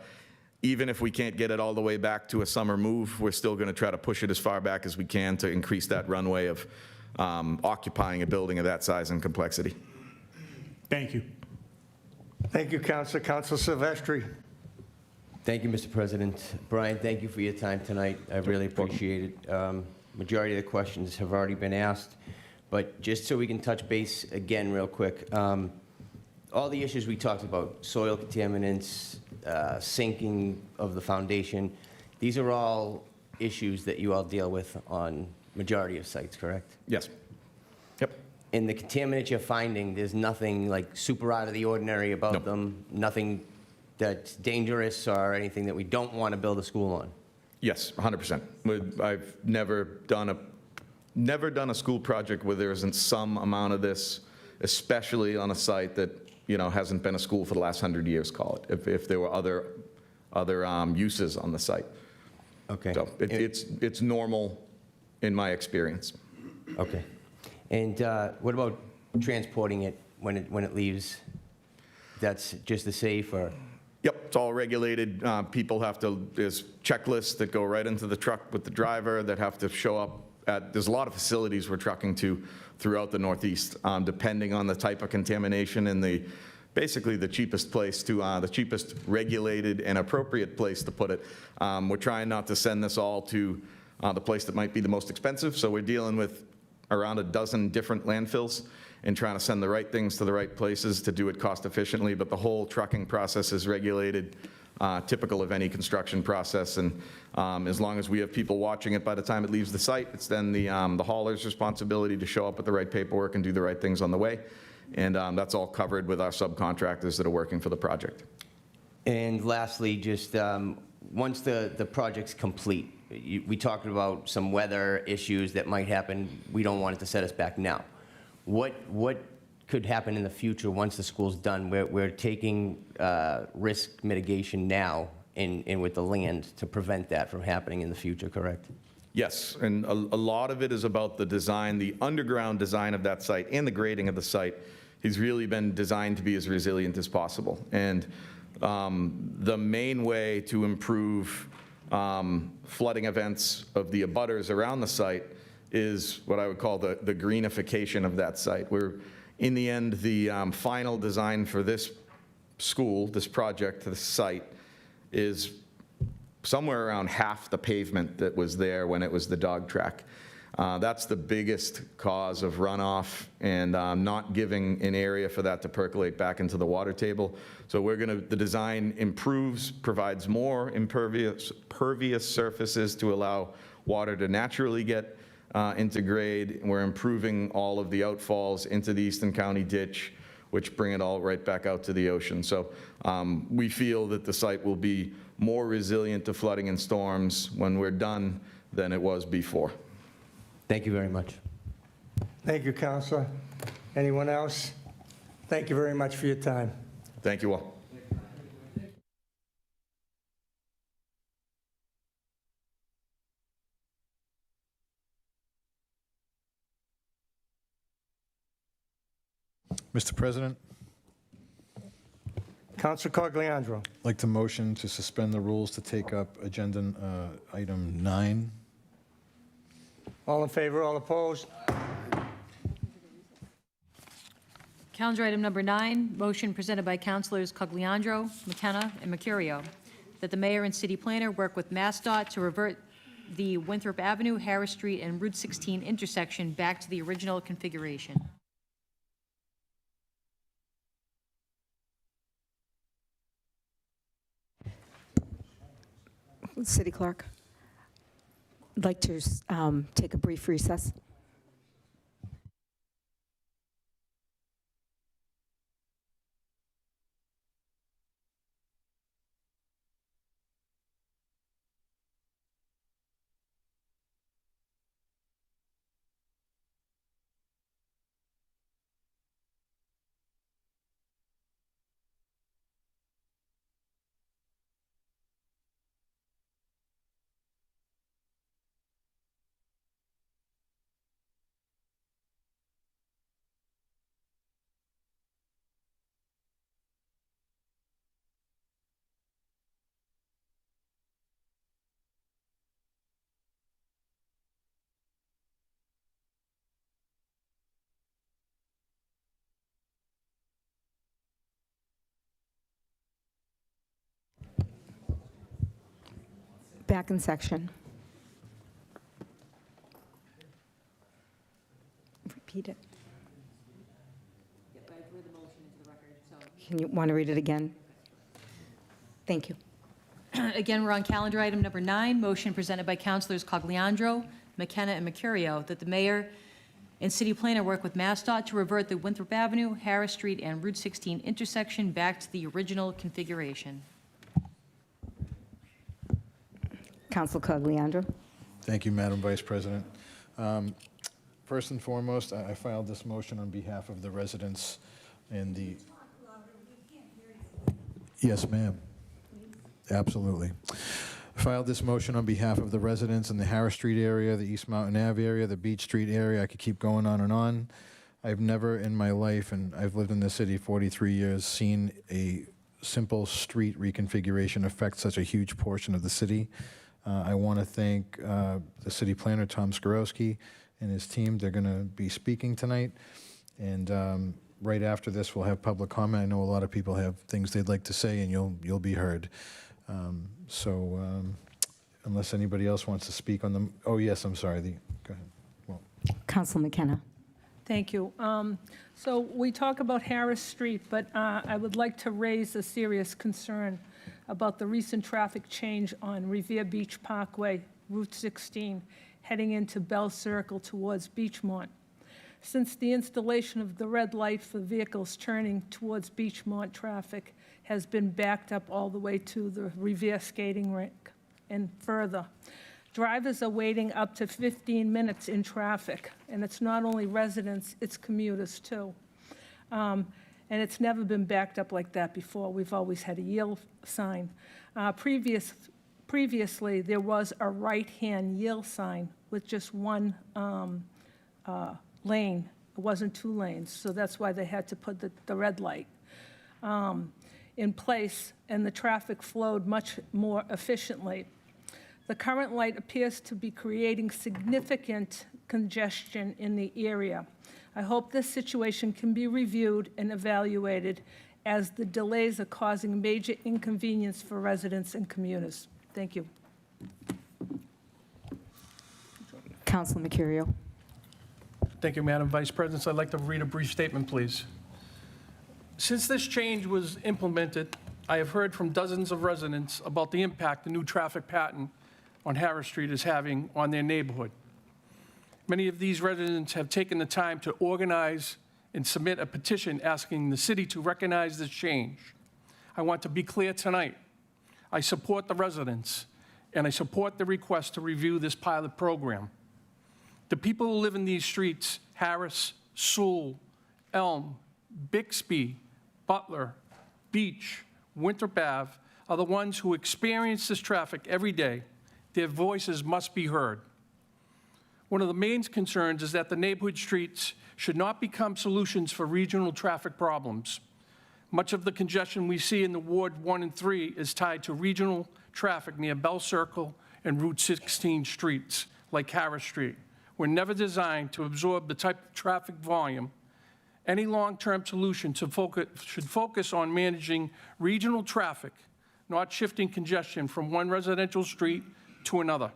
even if we can't get it all the way back to a summer move, we're still gonna try to push it as far back as we can to increase that runway of occupying a building of that size and complexity. Thank you. Thank you, Counselor. Counselor Silvestri. Thank you, Mr. President. Brian, thank you for your time tonight. I really appreciate it. Majority of the questions have already been asked, but just so we can touch base again real quick, all the issues we talked about, soil contaminants, sinking of the foundation, these are all issues that you all deal with on majority of sites, correct? Yes. Yep. And the contaminants you're finding, there's nothing like super out of the ordinary about No. them? Nothing that's dangerous or anything that we don't want to build a school on? Yes, 100%. I've never done a school project where there isn't some amount of this, especially on a site that, hasn't been a school for the last 100 years, call it, if there were other uses on the site. Okay. So it's normal in my experience. Okay. And what about transporting it when it leaves? That's just as safe, or? Yep, it's all regulated. There's checklists that go right into the truck with the driver that have to show up there's a lot of facilities we're trucking to throughout the Northeast, depending on the type of contamination and basically the cheapest the cheapest regulated and appropriate place to put it. We're trying not to send this all to the place that might be the most expensive, so we're dealing with around a dozen different landfills and trying to send the right things to the right places to do it cost efficiently, but the whole trucking process is regulated, typical of any construction process, and as long as we have people watching it by the time it leaves the site, it's then the hauler's responsibility to show up with the right paperwork and do the right things on the way, and that's all covered with our subcontractors that are working for the project. And lastly, just once the project's complete, we talked about some weather issues that might happen. We don't want it to set us back now. What could happen in the future once the school's done? We're taking risk mitigation now and with the land to prevent that from happening in the future, correct? Yes, and a lot of it is about the design, the underground design of that site and the grading of the site has really been designed to be as resilient as possible. And the main way to improve flooding events of the abutters around the site is what I would call the greenification of that site, where in the end, the final design for this school, this project, this site, is somewhere around half the pavement that was there when it was the dog track. That's the biggest cause of runoff and not giving an area for that to percolate back into the water table. So the design improves, provides more pervious surfaces to allow water to naturally get into grade. We're improving all of the outfalls into the Easton County ditch, which bring it all right back out to the ocean. So we feel that the site will be more resilient to flooding and storms when we're done than it was before. Thank you very much. Thank you, Counselor. Anyone else? Thank you very much for your time. Thank you all. Mr. President, Counselor Cogliandro. I'd like to motion to suspend the rules to take up agenda item 9. All in favor, all opposed? Calendar item number 9, motion presented by Councilors Cogliandro, McKenna, and Mercurio, that the mayor and city planner work with MassDOT to revert the Winthrop Avenue, Harris Street, and Route 16 intersection back to the original configuration. City Clerk, I'd like to take a brief recess. Back in section. Repeat it. Can you want to read it again? Thank you. Again, we're on calendar item number 9, motion presented by Councilors Cogliandro, McKenna, and Mercurio that the mayor and city planner work with MassDOT to revert the Winthrop Avenue, Harris Street, and Route 16 intersection back to the original configuration. Counsel Cogliandro. Thank you, Madam Vice President. First and foremost, I filed this motion on behalf of the residents in the... Yes, ma'am. Absolutely. I filed this motion on behalf of the residents in the Harris Street area, the East Mountain Ave area, the Beach Street area. I could keep going on and on. I've never in my life, and I've lived in this city 43 years, seen a simple street reconfiguration affect such a huge portion of the city. I want to thank the city planner, Tom Skorowski, and his team. They're going to be speaking tonight. And right after this, we'll have public comment. I know a lot of people have things they'd like to say, and you'll be heard. Unless anybody else wants to speak on them. Oh, yes, I'm sorry. Go ahead. Well, Counsel McKenna. Thank you. So we talk about Harris Street, but I would like to raise a serious concern about the recent traffic change on Revere Beach Parkway, Route 16, heading into Bell Circle towards Beachmont. Since the installation of the red light for vehicles turning towards Beachmont, traffic has been backed up all the way to the Revere skating rink and further. Drivers are waiting up to 15 minutes in traffic, and it's not only residents, it's commuters too. And it's never been backed up like that before. We've always had a yield sign. Previously, there was a right-hand yield sign with just one lane. It wasn't two lanes, so that's why they had to put the red light in place, and the traffic flowed much more efficiently. The current light appears to be creating significant congestion in the area. I hope this situation can be reviewed and evaluated, as the delays are causing major inconvenience for residents and commuters. Thank you. Counsel Mercurio. Thank you, Madam Vice President. I'd like to read a brief statement, please. Since this change was implemented, I have heard from dozens of residents about the impact the new traffic pattern on Harris Street is having on their neighborhood. Many of these residents have taken the time to organize and submit a petition asking the city to recognize this change. I want to be clear tonight. I support the residents, and I support the request to review this pilot program. The people who live in these streets, Harris, Sewell, Elm, Bixby, Butler, Beach, Winthrop Ave, are the ones who experience this traffic every day. Their voices must be heard. One of the main concerns is that the neighborhood streets should not become solutions for regional traffic problems. Much of the congestion we see in the Ward 1 and 3 is tied to regional traffic near Bell Circle and Route 16 streets, like Harris Street, were never designed to absorb the type of traffic volume. Any long-term solution should focus on managing regional traffic, not shifting congestion from one residential street to another.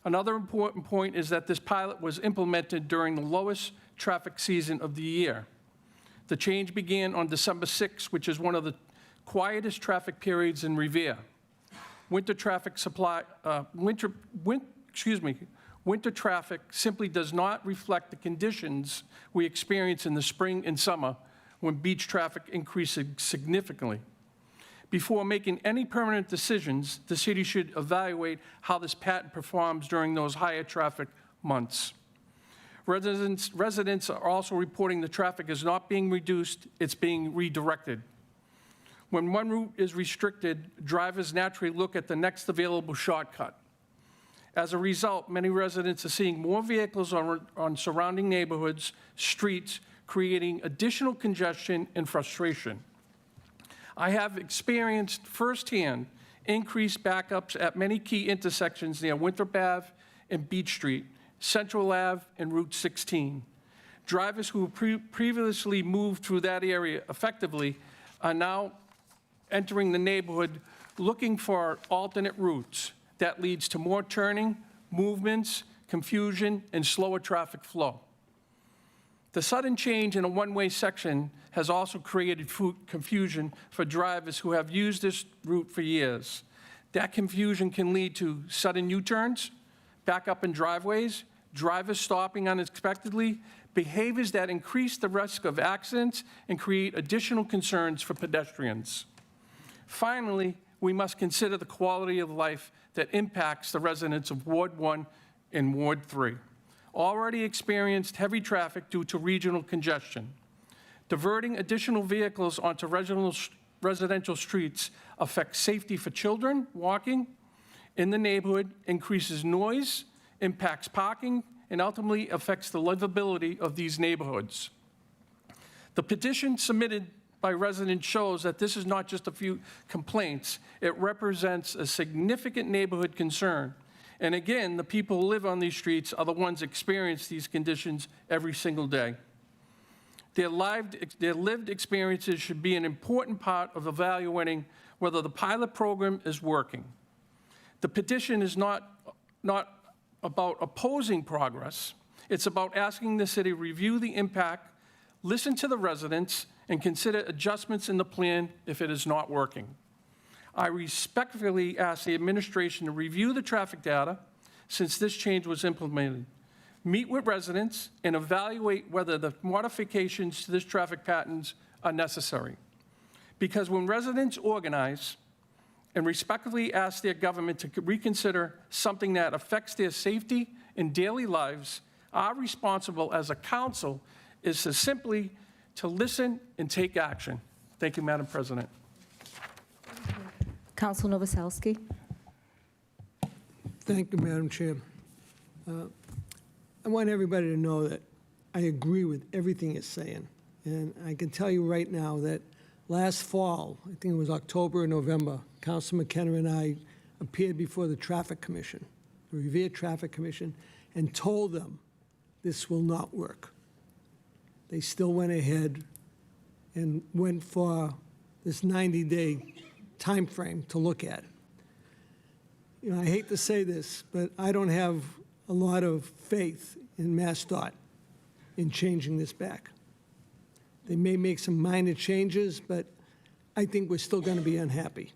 Another important point is that this pilot was implemented during the lowest traffic season of the year. The change began on December 6, which is one of the quietest traffic periods in Revere. Winter traffic simply does not reflect the conditions we experience in the spring and summer, when beach traffic increases significantly. Before making any permanent decisions, the city should evaluate how this pattern performs during those higher traffic months. Residents are also reporting the traffic is not being reduced, it's being redirected. When one route is restricted, drivers naturally look at the next available shortcut. As a result, many residents are seeing more vehicles on surrounding neighborhoods, streets, creating additional congestion and frustration. I have experienced firsthand increased backups at many key intersections near Winthrop Ave and Beach Street, Central Ave, and Route 16. Drivers who previously moved through that area effectively are now entering the neighborhood looking for alternate routes. That leads to more turning, movements, confusion, and slower traffic flow. The sudden change in a one-way section has also created confusion for drivers who have used this route for years. That confusion can lead to sudden U-turns, backup in driveways, drivers stopping unexpectedly, behaviors that increase the risk of accidents and create additional concerns for pedestrians. Finally, we must consider the quality of life that impacts the residents of Ward 1 and Ward 3, already experienced heavy traffic due to regional congestion. Diverting additional vehicles onto residential streets affects safety for children walking in the neighborhood, increases noise, impacts parking, and ultimately affects the livability of these neighborhoods. The petition submitted by residents shows that this is not just a few complaints. It represents a significant neighborhood concern. And again, the people who live on these streets are the ones experience these conditions every single day. Their lived experiences should be an important part of evaluating whether the pilot program is working. The petition is not about opposing progress. It's about asking the city to review the impact, listen to the residents, and consider adjustments in the plan if it is not working. I respectfully ask the administration to review the traffic data since this change was implemented, meet with residents, and evaluate whether the modifications to this traffic patterns are necessary. Because when residents organize and respectfully ask their government to reconsider something that affects their safety and daily lives, our responsibility as a council is to simply listen and take action. Thank you, Madam President. Council Novoselsky. Thank you, Madam Chair. I want everybody to know that I agree with everything it's saying. And I can tell you right now that last fall, I think it was October or November, Councilor McKenna and I appeared before the Traffic Commission, the Revere Traffic Commission, and told them this will not work. They still went ahead and went for this 90-day time frame to look at. You know, I hate to say this, but I don't have a lot of faith in MassDOT in changing this back. They may make some minor changes, but I think we're still going to be unhappy.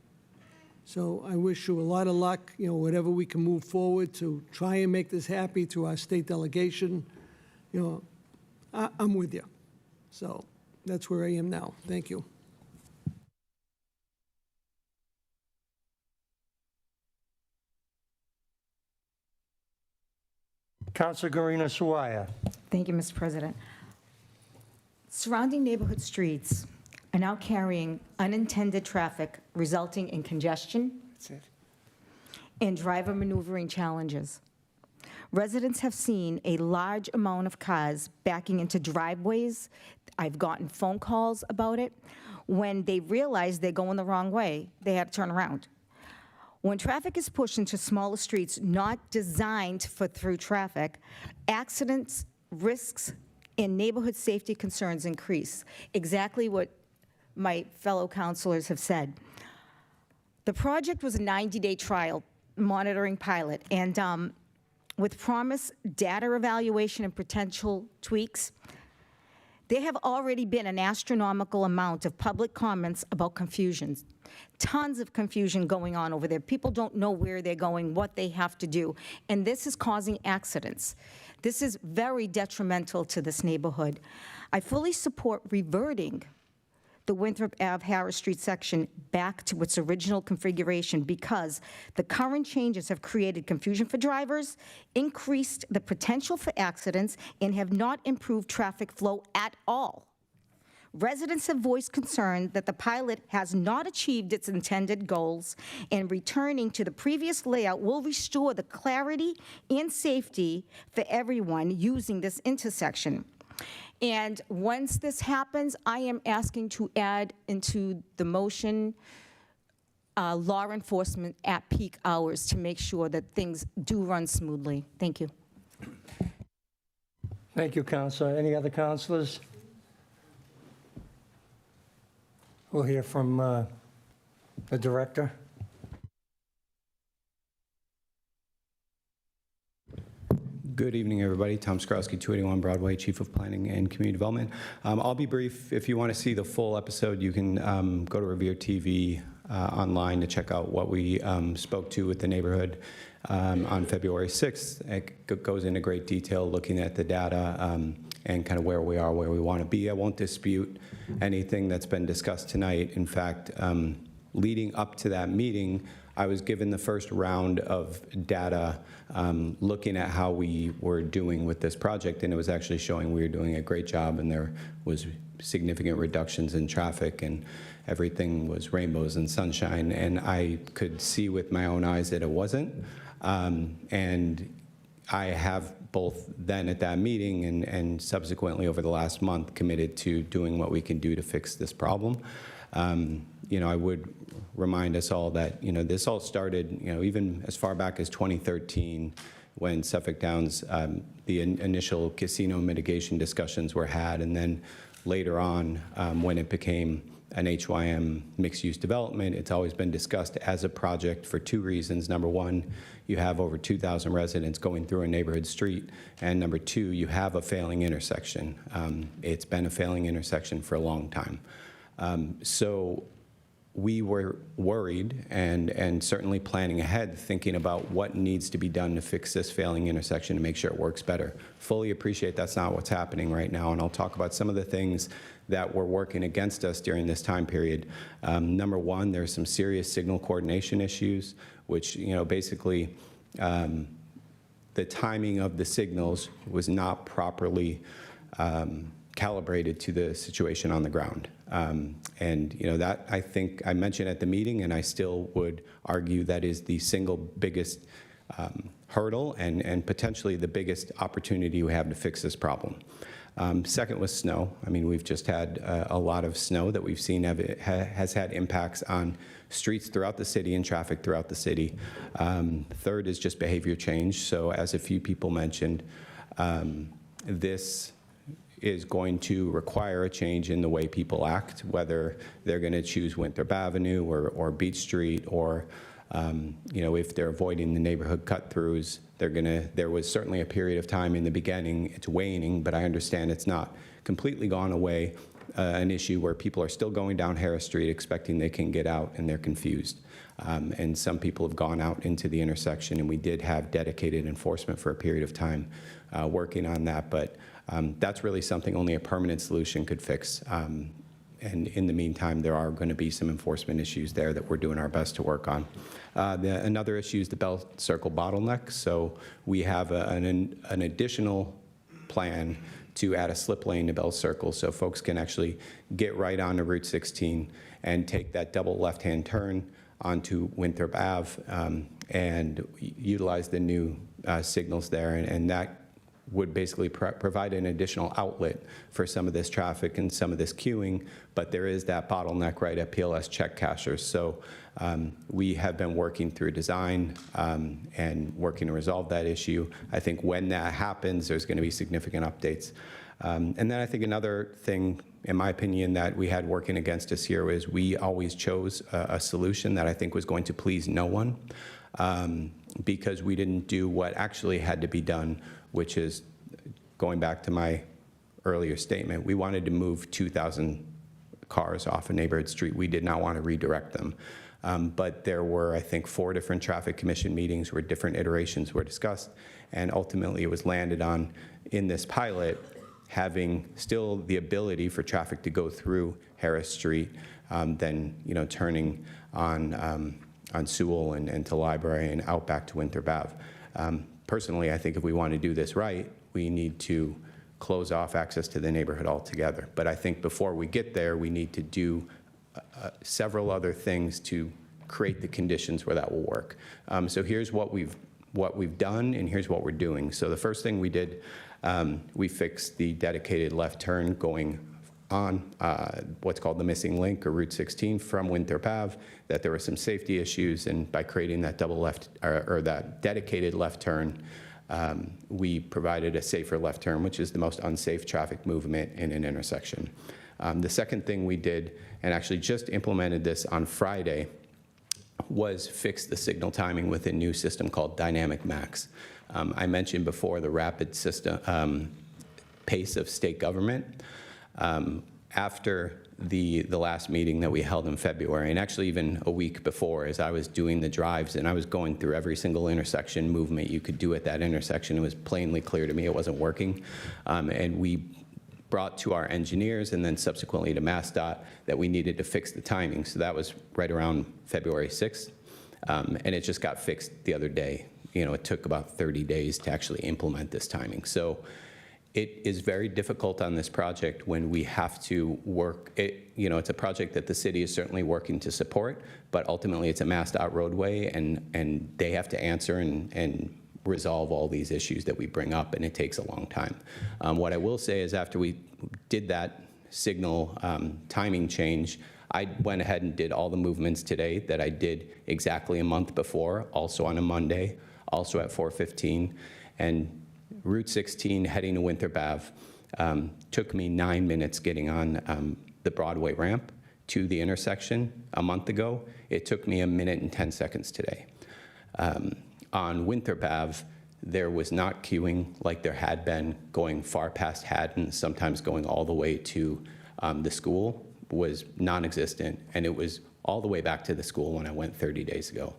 So I wish you a lot of luck, you know, whatever we can move forward to try and make this happy through our state delegation. You know, I'm with you. So that's where I am now. Thank you. Councilor Guarino Suaya. Thank you, Mr. President. Surrounding neighborhood streets are now carrying unintended traffic, resulting in congestion and driver maneuvering challenges. Residents have seen a large amount of cars backing into driveways. I've gotten phone calls about it. When they realize they're going the wrong way, they had to turn around. When traffic is pushed into smaller streets not designed for through traffic, accidents, risks, and neighborhood safety concerns increase. Exactly what my fellow councilors have said. The project was a 90-day trial monitoring pilot, and with promised data evaluation and potential tweaks, there have already been an astronomical amount of public comments about confusions. Tons of confusion going on over there. People don't know where they're going, what they have to do, and this is causing accidents. This is very detrimental to this neighborhood. I fully support reverting the Winthrop Ave Harris Street section back to its original configuration because the current changes have created confusion for drivers, increased the potential for accidents, and have not improved traffic flow at all. Residents have voiced concern that the pilot has not achieved its intended goals, and returning to the previous layout will restore the clarity and safety for everyone using this intersection. And once this happens, I am asking to add into the motion law enforcement at peak hours to make sure that things do run smoothly. Thank you. Thank you, Councilor. Any other councilors? We'll hear from the director. Good evening, everybody. Tom Skrowski, 281 Broadway, Chief of Planning and Community Development. I'll be brief. If you want to see the full episode, you can go to Revere TV online to check out what we spoke to with the neighborhood on February 6th. It goes into great detail looking at the data and kind of where we are, where we want to be. I won't dispute anything that's been discussed tonight. In fact, leading up to that meeting, I was given the first round of data looking at how we were doing with this project, and it was actually showing we were doing a great job, and there was significant reductions in traffic, and everything was rainbows and sunshine, and I could see with my own eyes that it wasn't. And I have both then at that meeting and subsequently over the last month committed to doing what we can do to fix this problem. I would remind us all that, this all started, even as far back as 2013 when Suffolk Downs, the initial casino mitigation discussions were had, and then later on when it became an HYM mixed-use development, it's always been discussed as a project for two reasons. Number one, you have over 2,000 residents going through a neighborhood street, and number two, you have a failing intersection. It's been a failing intersection for a long time. So we were worried and certainly planning ahead, thinking about what needs to be done to fix this failing intersection to make sure it works better. Fully appreciate that's not what's happening right now, and I'll talk about some of the things that were working against us during this time period. Number one, there's some serious signal coordination issues, which, basically the timing of the signals was not properly calibrated to the situation on the ground. That I think I mentioned at the meeting, and I still would argue that is the single biggest hurdle and potentially the biggest opportunity we have to fix this problem. Second was snow. I mean, we've just had a lot of snow that we've seen has had impacts on streets throughout the city and traffic throughout the city. Third is just behavior change. So as a few people mentioned, this is going to require a change in the way people act, whether they're going to choose Winthrop Avenue or Beach Street, or if they're avoiding the neighborhood cut-throughs. There was certainly a period of time in the beginning, it's waning, but I understand it's not completely gone away, an issue where people are still going down Harris Street expecting they can get out, and they're confused. And some people have gone out into the intersection, and we did have dedicated enforcement for a period of time working on that, but that's really something only a permanent solution could fix. And in the meantime, there are going to be some enforcement issues there that we're doing our best to work on. Another issue is the Bell Circle bottleneck. So we have an additional plan to add a slip lane to Bell Circle so folks can actually get right onto Route 16 and take that double left-hand turn onto Winthrop Ave and utilize the new signals there. And that would basically provide an additional outlet for some of this traffic and some of this queuing, but there is that bottleneck right at PLS check cashers. So we have been working through design and working to resolve that issue. I think when that happens, there's going to be significant updates. And then I think another thing, in my opinion, that we had working against us here is we always chose a solution that I think was going to please no one, because we didn't do what actually had to be done, which is, going back to my earlier statement, we wanted to move 2,000 cars off a neighborhood street. We did not want to redirect them. But there were, I think, 4 different traffic commission meetings where different iterations were discussed, and ultimately it was landed on, in this pilot, having still the ability for traffic to go through Harris Street, then turning on Sewell and to Library and out back to Winthrop Ave. Personally, I think if we want to do this right, we need to close off access to the neighborhood altogether. But I think before we get there, we need to do several other things to create the conditions where that will work. So here's what we've done, and here's what we're doing. So the first thing we did, we fixed the dedicated left turn going on what's called the missing link, or Route 16, from Winthrop Ave, that there were some safety issues, and by creating that double left, or that dedicated left turn, we provided a safer left turn, which is the most unsafe traffic movement in an intersection. The second thing we did, and actually just implemented this on Friday, was fix the signal timing with a new system called Dynamic Max. I mentioned before the rapid system pace of state government. after the last meeting that we held in February, and actually even a week before, as I was doing the drives and I was going through every single intersection movement you could do at that intersection, it was plainly clear to me it wasn't working. And we brought to our engineers and then subsequently to MassDOT that we needed to fix the timing. So that was right around February 6th. And it just got fixed the other day. You know, it took about 30 days to actually implement this timing. So it is very difficult on this project when we have to work. You know, it's a project that the city is certainly working to support, but ultimately it's a MassDOT roadway, and they have to answer and resolve all these issues that we bring up, and it takes a long time. What I will say is after we did that signal timing change, I went ahead and did all the movements today that I did exactly a month before, also on a Monday, also at 4:15, and Route 16 heading to Winthrop Ave took me 9 minutes getting on the Broadway ramp to the intersection a month ago. It took me 1 minute and 10 seconds today. On Winthrop Ave, there was not queuing like there had been going far past Haddon, sometimes going all the way to the school was non-existent, and it was all the way back to the school when I went 30 days ago.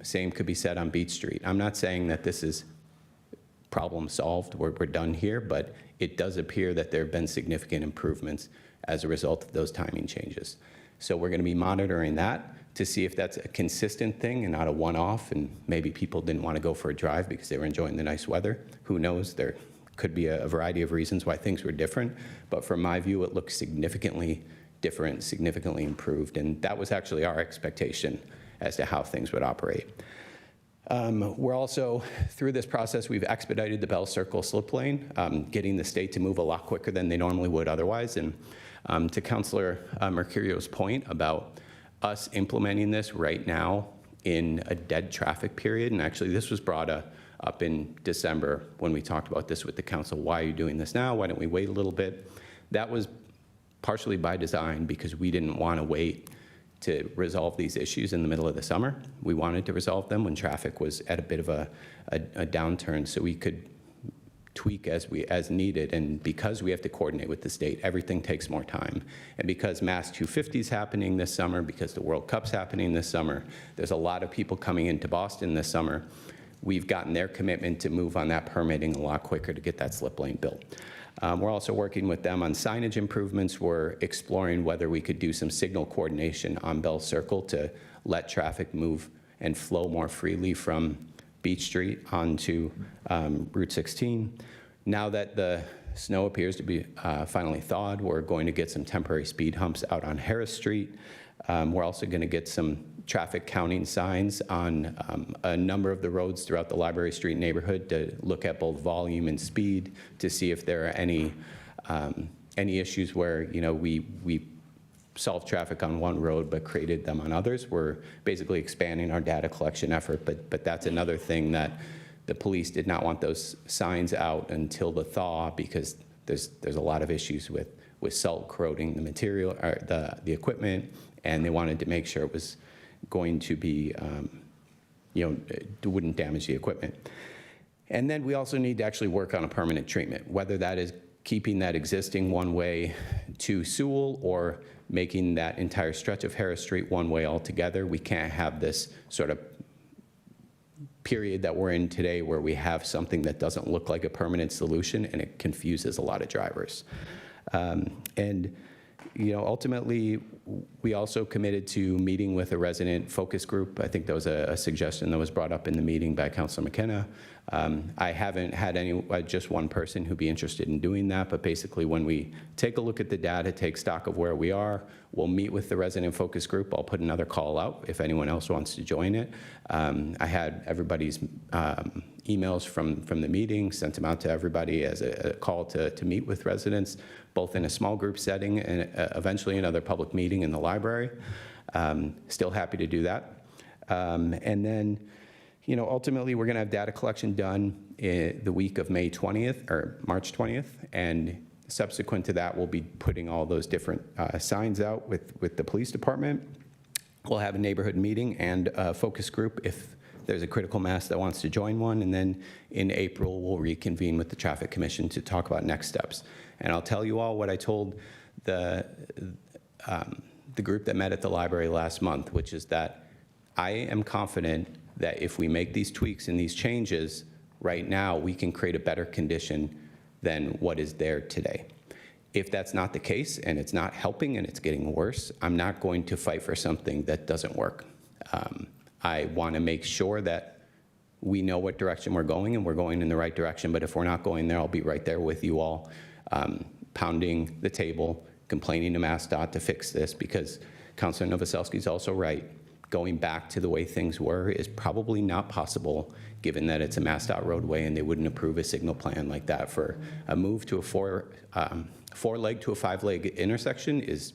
Same could be said on Beach Street. I'm not saying that this is problem solved, we're done here, but it does appear that there have been significant improvements as a result of those timing changes. So we're going to be monitoring that to see if that's a consistent thing and not a one-off, and maybe people didn't want to go for a drive because they were enjoying the nice weather. Who knows? There could be a variety of reasons why things were different, but from my view, it looks significantly different, significantly improved, and that was actually our expectation as to how things would operate. We're also, through this process, we've expedited the Bell Circle slip lane, getting the state to move a lot quicker than they normally would otherwise. And to Councilor Mercurio's point about us implementing this right now in a dead traffic period, and actually this was brought up in December when we talked about this with the council. Why are you doing this now? Why don't we wait a little bit? That was partially by design because we didn't want to wait to resolve these issues in the middle of the summer. We wanted to resolve them when traffic was at a bit of a downturn, so we could tweak as needed. And because we have to coordinate with the state, everything takes more time. And because Mass 250 is happening this summer, because the World Cup's happening this summer, there's a lot of people coming into Boston this summer. We've gotten their commitment to move on that permitting a lot quicker to get that slip lane built. We're also working with them on signage improvements. We're exploring whether we could do some signal coordination on Bell Circle to let traffic move and flow more freely from Beach Street onto Route 16. Now that the snow appears to be finally thawed, we're going to get some temporary speed humps out on Harris Street. We're also going to get some traffic counting signs on a number of the roads throughout the Library Street neighborhood to look at both volume and speed to see if there are any issues where, you know, we solved traffic on one road but created them on others. We're basically expanding our data collection effort, but that's another thing that the police did not want those signs out until the thaw because there's a lot of issues with salt corroding the material or the equipment, and they wanted to make sure it was going to be, it wouldn't damage the equipment. And then we also need to actually work on a permanent treatment, whether that is keeping that existing one-way to Sewell or making that entire stretch of Harris Street one-way altogether. We can't have this sort of period that we're in today where we have something that doesn't look like a permanent solution, and it confuses a lot of drivers. Ultimately, we also committed to meeting with a resident focus group. I think there was a suggestion that was brought up in the meeting by Councilor McKenna. I haven't had just one person who'd be interested in doing that, but basically when we take a look at the data, take stock of where we are, we'll meet with the resident focus group. I'll put another call out if anyone else wants to join it. I had everybody's emails from the meeting, sent them out to everybody as a call to meet with residents, both in a small group setting and eventually another public meeting in the library. Still happy to do that. And then, ultimately we're gonna have data collection done the week of May 20th or March 20th. And subsequent to that, we'll be putting all those different signs out with the police department. We'll have a neighborhood meeting and a focus group if there's a critical mass that wants to join one. And then in April, we'll reconvene with the Traffic Commission to talk about next steps. And I'll tell you all what I told the group that met at the library last month, which is that I am confident that if we make these tweaks and these changes right now, we can create a better condition than what is there today. If that's not the case and it's not helping and it's getting worse, I'm not going to fight for something that doesn't work. I want to make sure that we know what direction we're going and we're going in the right direction, but if we're not going there, I'll be right there with you all, pounding the table, complaining to MassDOT to fix this, because Councilor Novoselsky is also right. Going back to the way things were is probably not possible, given that it's a MassDOT roadway and they wouldn't approve a signal plan like that for a move to a four-leg to a five-leg intersection is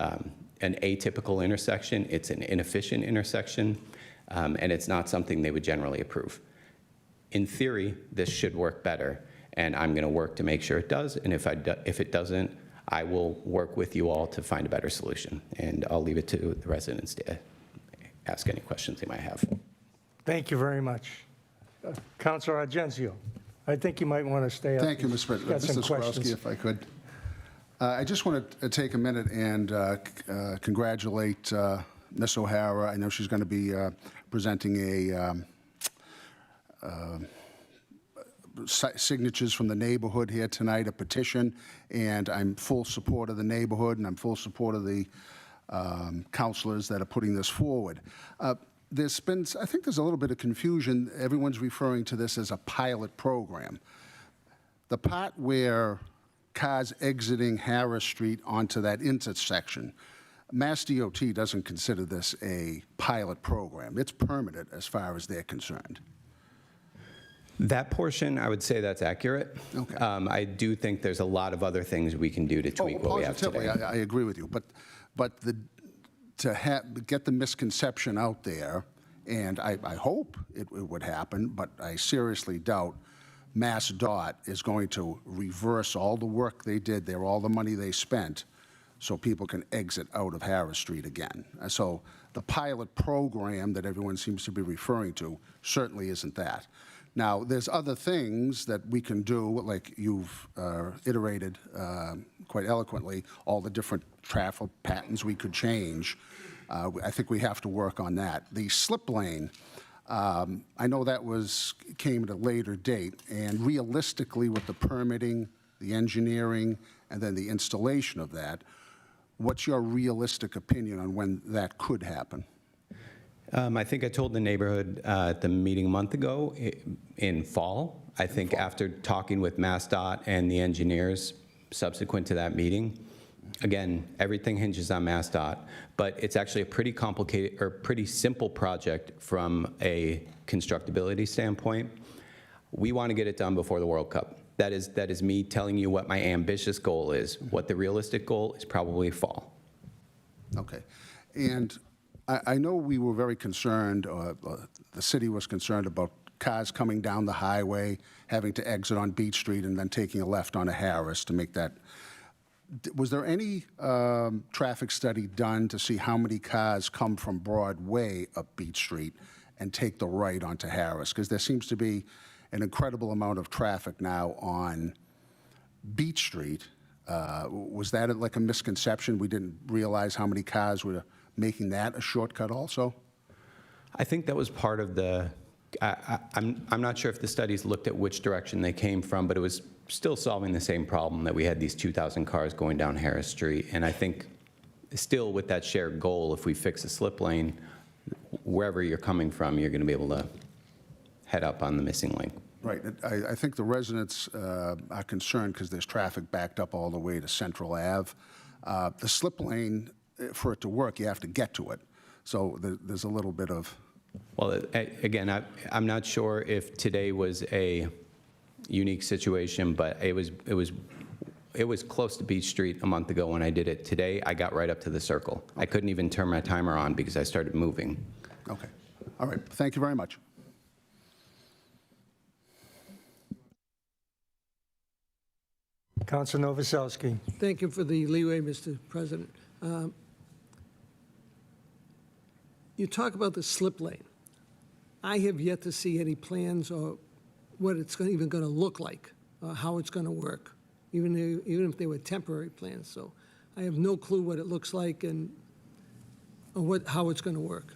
an atypical intersection. It's an inefficient intersection, and it's not something they would generally approve. In theory, this should work better, and I'm going to work to make sure it does, and if it doesn't, I will work with you all to find a better solution, and I'll leave it to the residents to ask any questions they might have. Thank you very much. Councilor Argenzio, I think you might want to stay up. Thank you, Mr. President. Got some Mr. Skrowski, questions. if I could. I just want to take a minute and congratulate Ms. O'Hara. I know she's going to be presenting signatures from the neighborhood here tonight, a petition, and I'm full support of the neighborhood, and I'm full support of the counselors that are putting this forward. I think there's a little bit of confusion. Everyone's referring to this as a pilot program. The part where cars exiting Harris Street onto that intersection, Mass DOT doesn't consider this a pilot program. It's permitted as far as they're concerned. That portion, I would say that's accurate. Okay. I do think there's a lot of other things we can do to tweak what we have Positively, today. I agree with you. But to get the misconception out there, and I hope it would happen, but I seriously doubt MassDOT is going to reverse all the work they did there, all the money they spent, so people can exit out of Harris Street again. So the pilot program that everyone seems to be referring to certainly isn't that. Now, there's other things that we can do, like you've iterated quite eloquently, all the different traffic patterns we could change. I think we have to work on that. The slip lane, I know that came at a later date, and realistically with the permitting, the engineering, and then the installation of that, what's your realistic opinion on when that could happen? I think I told the neighborhood at the meeting a month ago in fall. I think after talking with MassDOT and the engineers subsequent to that meeting, again, everything hinges on MassDOT, but it's actually a pretty complicated or pretty simple project from a constructability standpoint. We want to get it done before the World Cup. That is me telling you what my ambitious goal is. What the realistic goal is probably fall. Okay. And I know we were very concerned, the city was concerned about cars coming down the highway, having to exit on Beach Street and then taking a left onto Harris to make that. Was there any traffic study done to see how many cars come from Broadway up Beach Street and take the right onto Harris? Because there seems to be an incredible amount of traffic now on Beach Street. Was that like a misconception? We didn't realize how many cars were making that a shortcut also? I think that was part of the, I'm not sure if the studies looked at which direction they came from, but it was still solving the same problem that we had these 2,000 cars going down Harris Street. And I think still with that shared goal, if we fix a slip lane, wherever you're coming from, you're going to be able to head up on the missing link. Right. I think the residents are concerned because there's traffic backed up all the way to Central Ave. The slip lane, for it to work, you have to get to it. So there's a little bit of... Well, again, I'm not sure if today was a unique situation, but it was close to Beach Street a month ago when I did it. Today, I got right up to the circle. I couldn't even turn my timer on because I started moving. Okay. All right. Thank you very much. Councilor Novoselsky. Thank you for the leeway, Mr. President. You talk about the slip lane. I have yet to see any plans or what it's even going to look like, how it's going to work, even if they were temporary plans. So I have no clue what it looks like and or how it's going to work.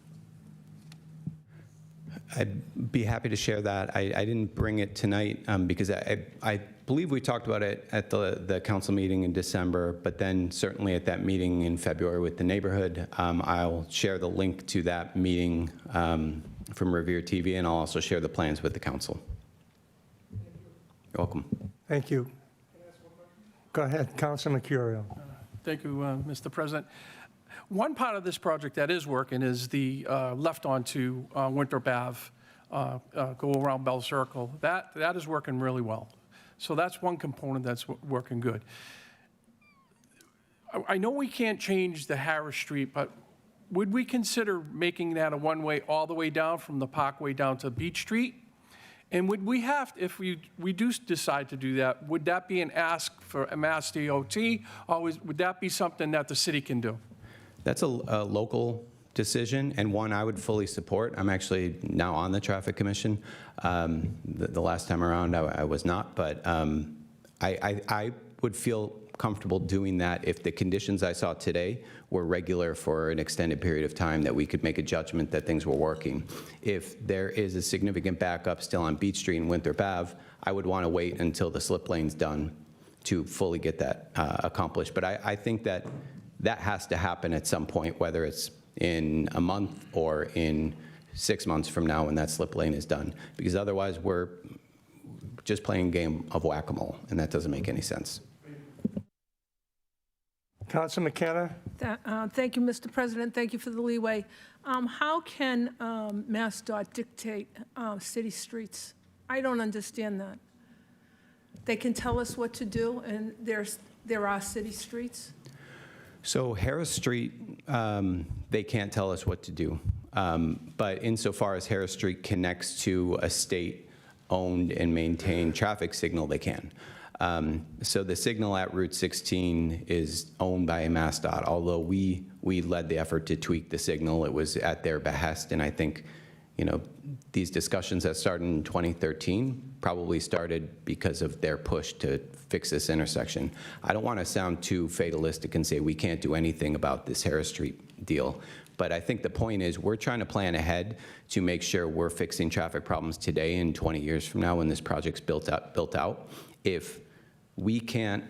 I'd be happy to share that. I didn't bring it tonight because I believe we talked about it at the council meeting in December, but then certainly at that meeting in February with the neighborhood. I'll share the link to that meeting from Revere TV, and I'll also share the plans with the council. You're welcome. Thank you. Go ahead, Councilor Mercurio. Thank you, Mr. President. One part of this project that is working is the left onto Winthrop Ave, go around Bell Circle. That is working really well. So that's one component that's working good. I know we can't change the Harris Street, but would we consider making that a one-way all the way down from the Parkway down to Beach Street? And would we have, if we do decide to do that, would that be an ask for a Mass DOT, or would that be something that the city can do? That's a local decision, and one I would fully support. I'm actually now on the Traffic Commission. The last time around, I was not, but I would feel comfortable doing that if the conditions I saw today were regular for an extended period of time, that we could make a judgment that things were working. If there is a significant backup still on Beach Street and Winthrop Ave, I would want to wait until the slip lane's done to fully get that accomplished. But I think that has to happen at some point, whether it's in a month or in 6 months from now when that slip lane is done, because otherwise we're just playing a game of whack-a-mole, and that doesn't make any sense. Councilor McKenna? Thank you, Mr. President. Thank you for the leeway. How can MassDOT dictate city streets? I don't understand that. They can tell us what to do, and there are city streets? So Harris Street, they can't tell us what to do. But insofar as Harris Street connects to a state-owned and maintained traffic signal, they can. So the signal at Route 16 is owned by MassDOT. Although we led the effort to tweak the signal, it was at their behest. And I think, these discussions that started in 2013 probably started because of their push to fix this intersection. I don't want to sound too fatalistic and say we can't do anything about this Harris Street deal. But I think the point is we're trying to plan ahead to make sure we're fixing traffic problems today and 20 years from now when this project's built out. If we can't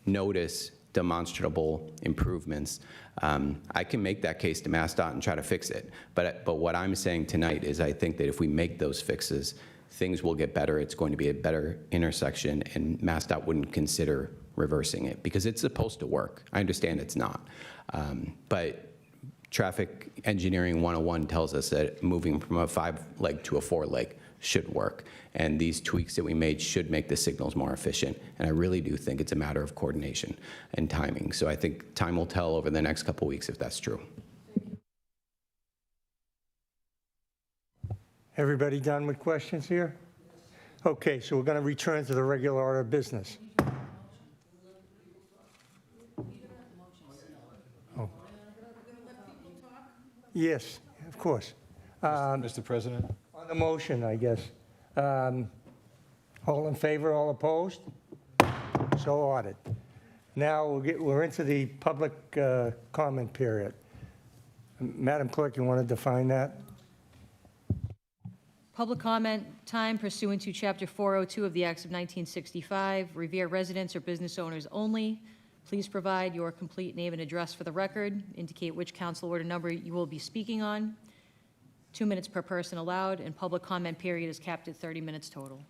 notice demonstrable improvements, I can make that case to MassDOT and try to fix it. But what I'm saying tonight is I think that if we make those fixes, things will get better. It's going to be a better intersection, and MassDOT wouldn't consider reversing it because it's supposed to work. I understand it's not. But traffic engineering 101 tells us that moving from a 5-leg to a 4-leg should work. And these tweaks that we made should make the signals more efficient. And I really do think it's a matter of coordination and timing. So I think time will tell over the next couple weeks if that's true. Everybody done with questions here? Okay, so we're going to return to the regular order of business. Oh. Yes, of course. Mr. President? On the motion, I guess. All in favor, all opposed? So ordered. Now we're into the public comment period. Madam Clerk, you want to define that? Public comment time pursuant to Chapter 402 of the Acts of 1965, Revere residents or business owners only. Please provide your complete name and address for the record. Indicate which council order number you will be speaking on. 2 minutes per person allowed, and public comment period is capped at 30 minutes total.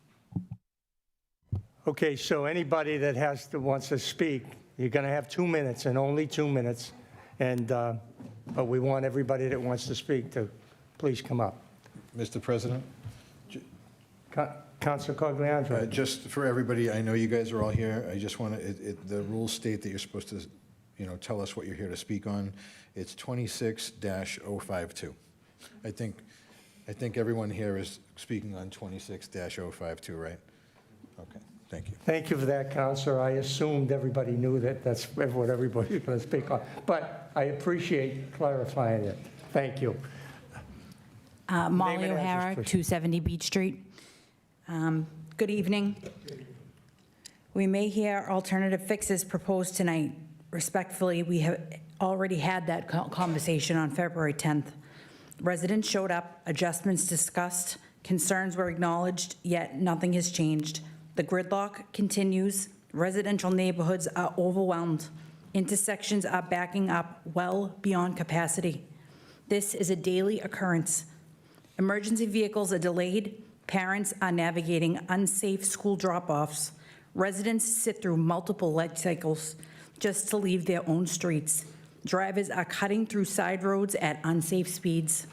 Okay, so anybody that wants to speak, you're going to have 2 minutes and only 2 minutes. And but we want everybody that wants to speak to please come up. Mr. President? Councilor Cogliandro. Just for everybody, I know you guys are all here. I just want to, the rules state that you're supposed to, tell us what you're here to speak on. It's 26-052. I think everyone here is speaking on 26-052, right? Okay, thank you. Thank you for that, Councilor. I assumed everybody knew that that's what everybody's going to speak on. But I appreciate clarifying it. Thank you. Molly Name and address, O'Hara, please. 270 Beach Street. Good evening. We may hear alternative fixes proposed tonight, Respectfully, we have already had that conversation on February 10th. Residents showed up, adjustments discussed, concerns were acknowledged, yet nothing has changed. The gridlock continues. Residential neighborhoods are overwhelmed. Intersections are backing up well beyond capacity. This is a daily occurrence. Emergency vehicles are delayed. Parents are navigating unsafe school drop-offs. Residents sit through multiple light cycles just to leave their own streets. Drivers are cutting through side roads at unsafe speeds.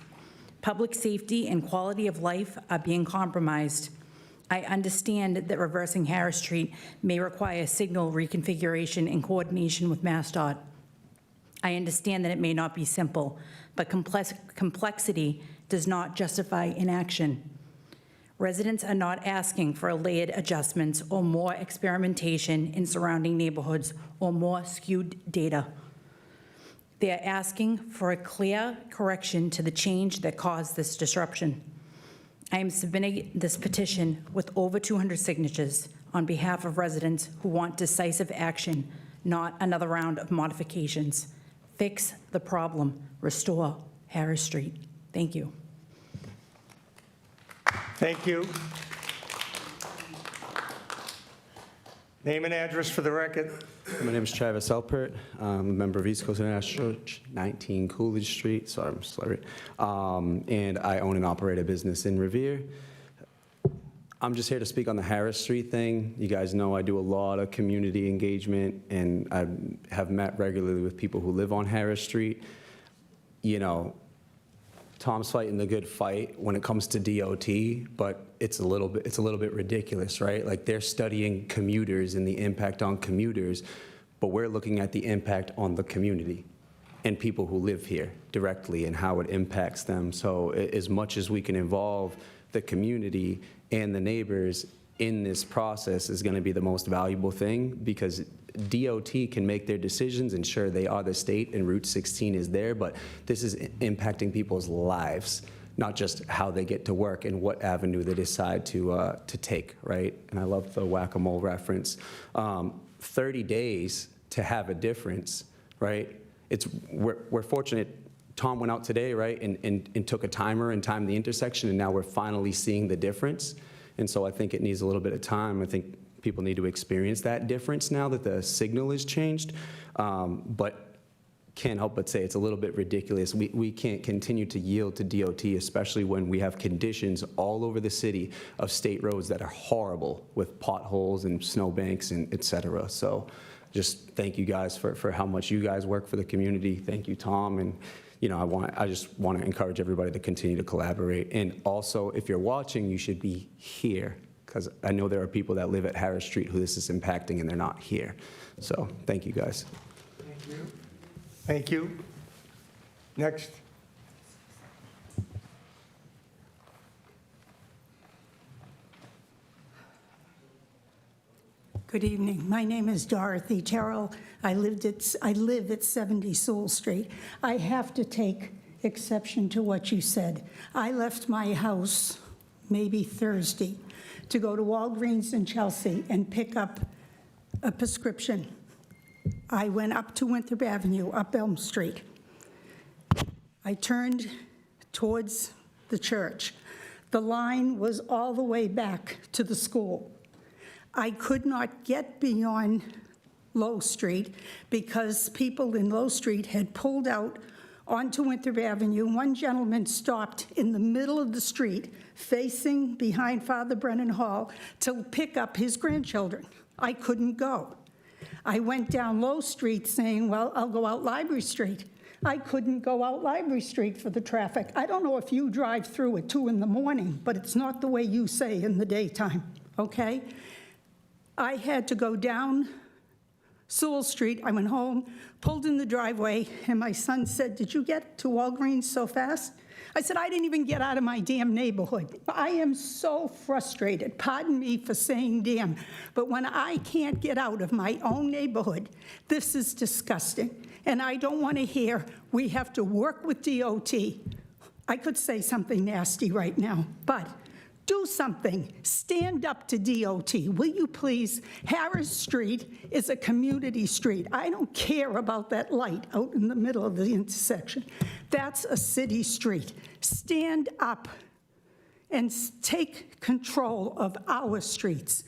Public safety and quality of life are being compromised. I understand that reversing Harris Street may require signal reconfiguration in coordination with MassDOT. I understand that it may not be simple, but complexity does not justify inaction. Residents are not asking for layered adjustments or more experimentation in surrounding neighborhoods or more skewed data. They are asking for a clear correction to the change that caused this disruption. I am submitting this petition with over 200 signatures on behalf of residents who want decisive action, not another round of modifications. Fix the problem. Restore Harris Street. Thank you. Thank you. Name and address for the record. My name is Travis Alpert. I'm a member of East Coast International Church, 19 Coolidge Street. Sorry, I'm slurred. And I own and operate a business in Revere. I'm just here to speak on the Harris Street thing. You guys know I do a lot of community engagement, and I have met regularly with people who live on Harris Street. You know, Tom's fighting the good fight when it comes to DOT, but it's a little bit ridiculous, right? Like, they're studying commuters and the impact on commuters, but we're looking at the impact on the community and people who live here directly and how it impacts them. So as much as we can involve the community and the neighbors in this process is going to be the most valuable thing, because DOT can make their decisions, and sure, they are the state and Route 16 is there, but this is impacting people's lives, not just how they get to work and what avenue they decide to take, right? And I love the whack-a-mole reference. 30 days to have a difference, right? We're fortunate. Tom went out today, right, and took a timer and timed the intersection, and now we're finally seeing the difference. And so I think it needs a little bit of time. I think people need to experience that difference now that the signal has changed. But can't help but say it's a little bit ridiculous. We can't continue to yield to DOT, especially when we have conditions all over the city of state roads that are horrible with potholes and snowbanks and et cetera. So just thank you guys for how much you guys work for the community. Thank you, Tom. And you know, I just want to encourage everybody to continue to collaborate. And also, if you're watching, you should be here, because I know there are people that live at Harris Street who this is impacting and they're not here. So thank you, guys. Thank you. Thank you. Next. Good evening. My name is Dorothy Terrell. I live at 70 Sewell Street. I have to take exception to what you said. I left my house maybe Thursday to go to Walgreens in Chelsea and pick up a prescription. I went up to Winthrop Avenue, up Elm Street. I turned towards the church. The line was all the way back to the school. I could not get beyond Low Street because people in Low Street had pulled out onto Winthrop Avenue. One gentleman stopped in the middle of the street, facing behind Father Brennan Hall, to pick up his grandchildren. I couldn't go. I went down Low Street saying, well, I'll go out Library Street. I couldn't go out Library Street for the traffic. I don't know if you drive through at 2 in the morning, but it's not the way you say in the daytime, okay? I had to go down Sewell Street. I went home, pulled in the driveway, and my son said, did you get to Walgreens so fast? I said, I didn't even get out of my damn neighborhood. I am so frustrated. Pardon me for saying damn, but when I can't get out of my own neighborhood, this is disgusting. And I don't want to hear we have to work with DOT. I could say something nasty right now, but Do something. Stand up to DOT, will you please? Harris Street is a community street. I don't care about that light out in the middle of the intersection. That's a city street. Stand up and take control of our streets.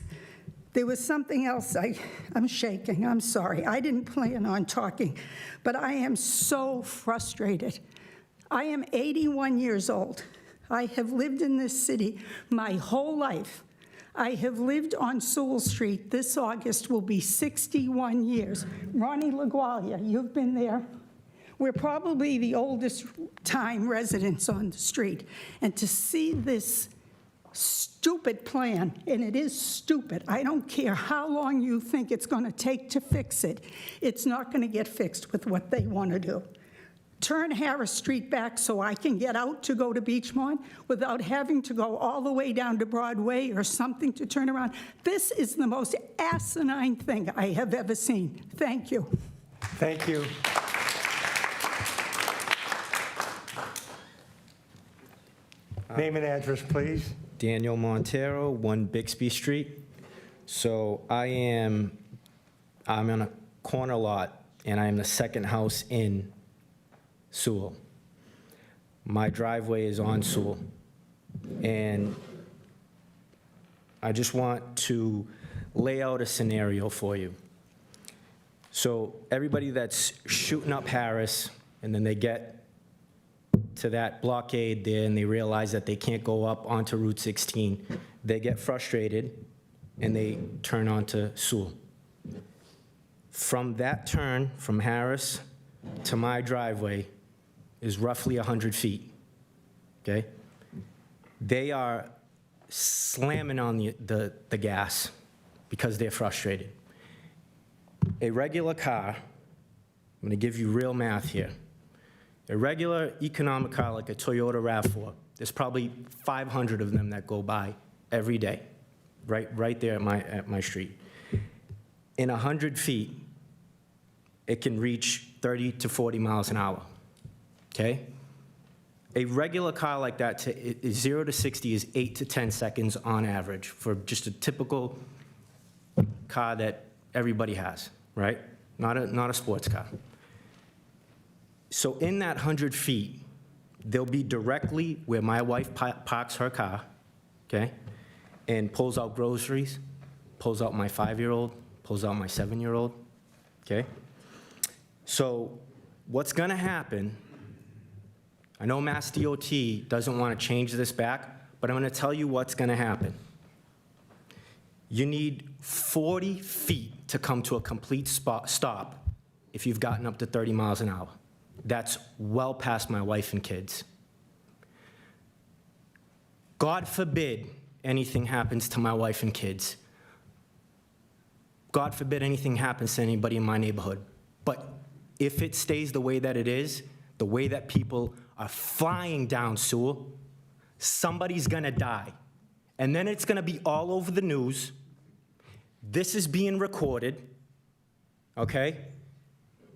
There was something else, I'm shaking, I'm sorry. I didn't plan on talking, but I am so frustrated. I am 81 years old. I have lived in this city my whole life. I have lived on Sewell Street. This August will be 61 years. Ronnie LaGuardia, you've been there. We're probably the oldest time residents on the street. And to see this stupid plan, and it is stupid. I don't care how long you think it's going to take to fix it. It's not going to get fixed with what they want to do. Turn Harris Street back so I can get out to go to Beachmont without having to go all the way down to Broadway or something to turn around. This is the most asinine thing I have ever seen. Thank you. Thank you. Name and address, please. Daniel Montero, 1 Bixby Street. So I'm on a corner lot, and I'm the second house in Sewell. My driveway is on Sewell. And I just want to lay out a scenario for you. So everybody that's shooting up Harris, and then they get to that blockade there and they realize that they can't go up onto Route 16, they get frustrated and they turn onto Sewell. From that turn, from Harris to my driveway, is roughly 100 feet, okay? They are slamming on the gas because they're frustrated. A regular car, I'm gonna give you real math here. A regular economic car like a Toyota RAV4, there's probably 500 of them that go by every day, right there at my street. In 100 feet, it can reach 30 to 40 miles an hour, okay? A regular car like that, 0 to 60 is 8 to 10 seconds on average for just a typical car that everybody has, right? Not a sports car. So in that 100 feet, they'll be directly where my wife parks her car, okay? And pulls out groceries, pulls out my 5-year-old, pulls out my 7-year-old, okay? So what's gonna happen, I know Mass DOT doesn't wanna change this back, but I'm gonna tell you what's gonna happen. You need 40 feet to come to a complete stop if you've gotten up to 30 miles an hour. That's well past my wife and kids. God forbid anything happens to my wife and kids. God forbid anything happens to anybody in my neighborhood. But if it stays the way that it is, the way that people are flying down Sewell, somebody's gonna die. And then it's gonna be all over the news. This is being recorded, okay?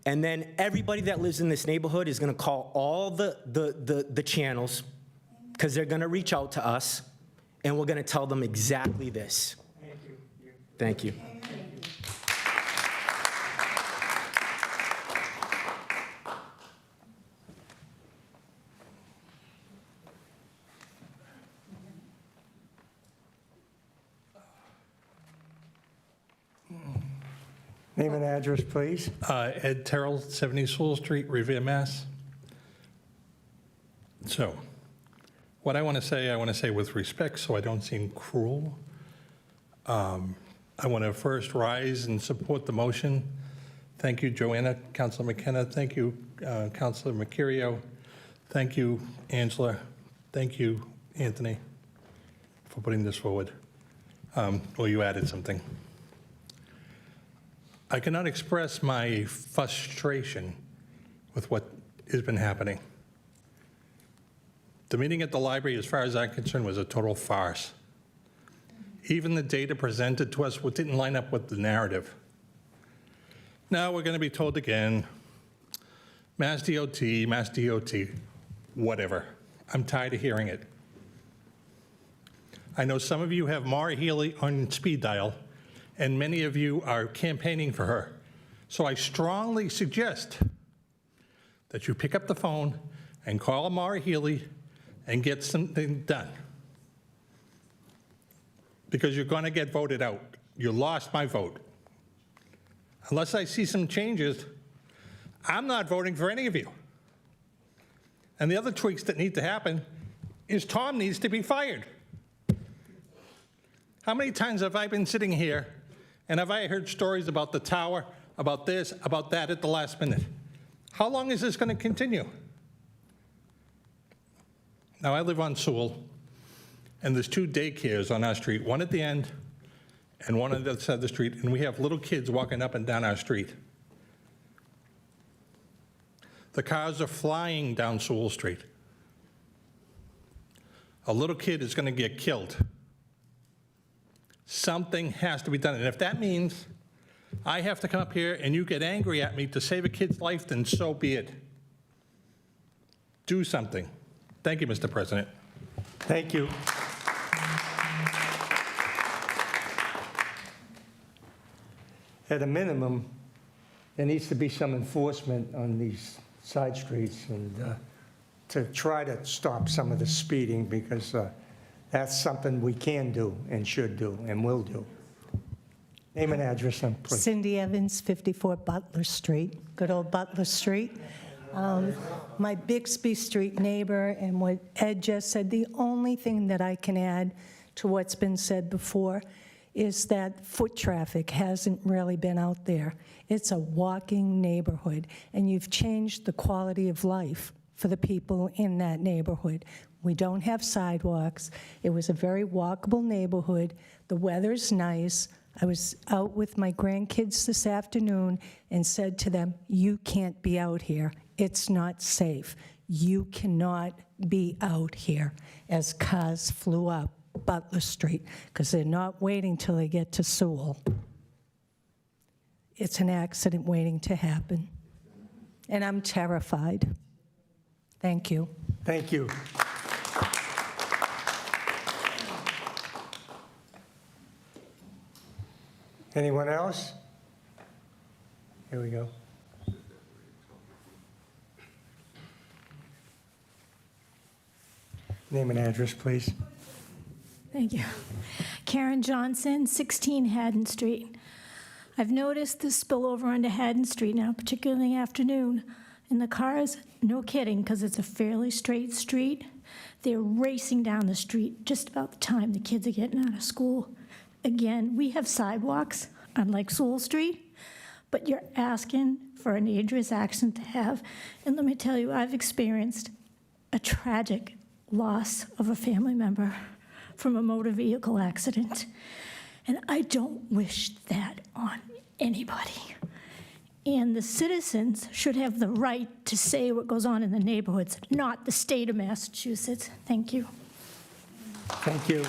And then everybody that lives in this neighborhood is gonna call all the channels, because they're gonna reach out to us, and we're gonna tell them exactly this. Thank you. Name and address, please. Ed Terrell, 70 Sewell Street, Revere, Mass. So, what I want to say with respect so I don't seem cruel. I want to first rise and support the motion. Thank you, Joanna, Councilor McKenna. Thank you, Councilor Mercurio. Thank you, Angela. Thank you, Anthony, for putting this forward. Well, you added something. I cannot express my frustration with what has been happening. The meeting at the library, as far as I'm concerned, was a total farce. Even the data presented to us didn't line up with the narrative. Now we're going to be told again, Mass DOT, whatever. I'm tired of hearing it. I know some of you have Mara Healy on speed dial, and many of you are campaigning for her. So I strongly suggest that you pick up the phone and call Mara Healy and get something done. Because you're going to get voted out. You lost my vote. Unless I see some changes, I'm not voting for any of you. And the other tweaks that need to happen is Tom needs to be fired. How many times have I been sitting here and have I heard stories about the tower, about this, about that at the last minute? How long is this going to continue? Now, I live on Sewell, and there's 2 daycares on our street, one at the end and one on the other side of the street, and we have little kids walking up and down our street. The cars are flying down Sewell Street. A little kid is going to get killed. Something has to be done. And if that means I have to come up here and you get angry at me to save a kid's life, then so be it. Do something. Thank you, Mr. President. Thank you. At a minimum, there needs to be some enforcement on these side streets and to try to stop some of the speeding, because that's something we can do and should do and will do. Name and address, please. Cindy Evans, 54 Butler Street, good old Butler Street. My Bixby Street neighbor, and what Ed just said, the only thing that I can add to what's been said before is that foot traffic hasn't really been out there. It's a walking neighborhood, and you've changed the quality of life for the people in that neighborhood. We don't have sidewalks. It was a very walkable neighborhood. The weather's nice. I was out with my grandkids this afternoon and said to them, you can't be out here. It's not safe. You cannot be out here, as cars flew up Butler Street, because they're not waiting till they get to Sewell. It's an accident waiting to happen. And I'm terrified. Thank you. Thank you. Anyone else? Here we go. Name and address, please. Thank you. Karen Johnson, 16 Haddon Street. I've noticed the spillover onto Haddon Street now, particularly in the afternoon. And the cars, no kidding, because it's a fairly straight street, they're racing down the street just about the time the kids are getting out of school. Again, we have sidewalks, unlike Sewell Street, but you're asking for a dangerous accident to have. And let me tell you, I've experienced a tragic loss of a family member from a motor vehicle accident. And I don't wish that on anybody. And the citizens should have the right to say what goes on in the neighborhoods, not the state of Massachusetts. Thank you. Thank you.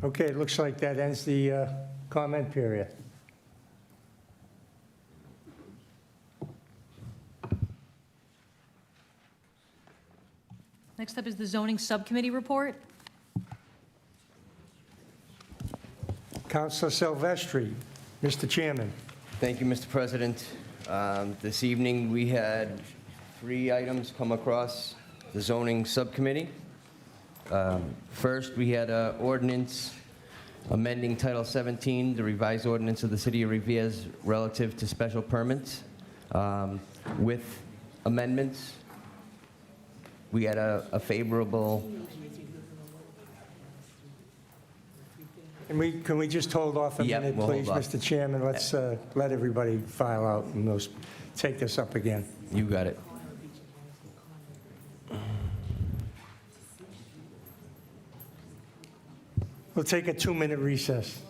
Okay, it looks like that ends the comment period. Next up is the zoning subcommittee report. Councilor Silvestri, Mr. Chairman. Thank you, Mr. President. This evening, we had 3 items come across the zoning subcommittee. First, we had an ordinance amending Title 17, the revised ordinance of the City of Revere relative to special permits, with amendments. We had a favorable. Can we just hold off a Yep, minute, we'll hold please, off. Mr. Chairman? Let's let everybody file out, and we'll take this up again. You got it. We'll take a 2-minute recess.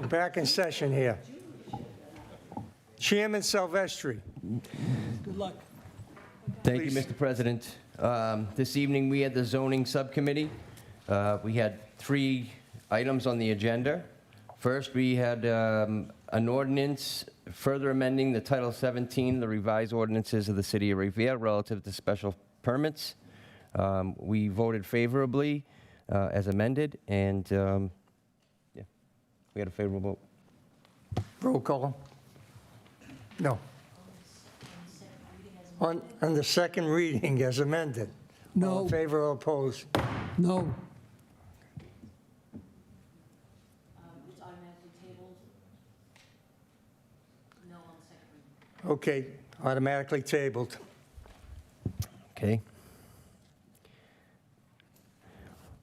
Back in session here. Chairman Silvestri. Good luck. Thank you, Please. Mr. President. This evening, we had the zoning subcommittee. We had 3 items on the agenda. First, we had an ordinance further amending the Title 17, the revised ordinances of the City of Revere relative to special permits. We voted favorably as amended, and yeah, we had a favorable vote. Roll call. No. On the second reading as amended. All in No. favor or opposed? No. It's automatically tabled. No on the second reading. Okay, automatically tabled. Okay.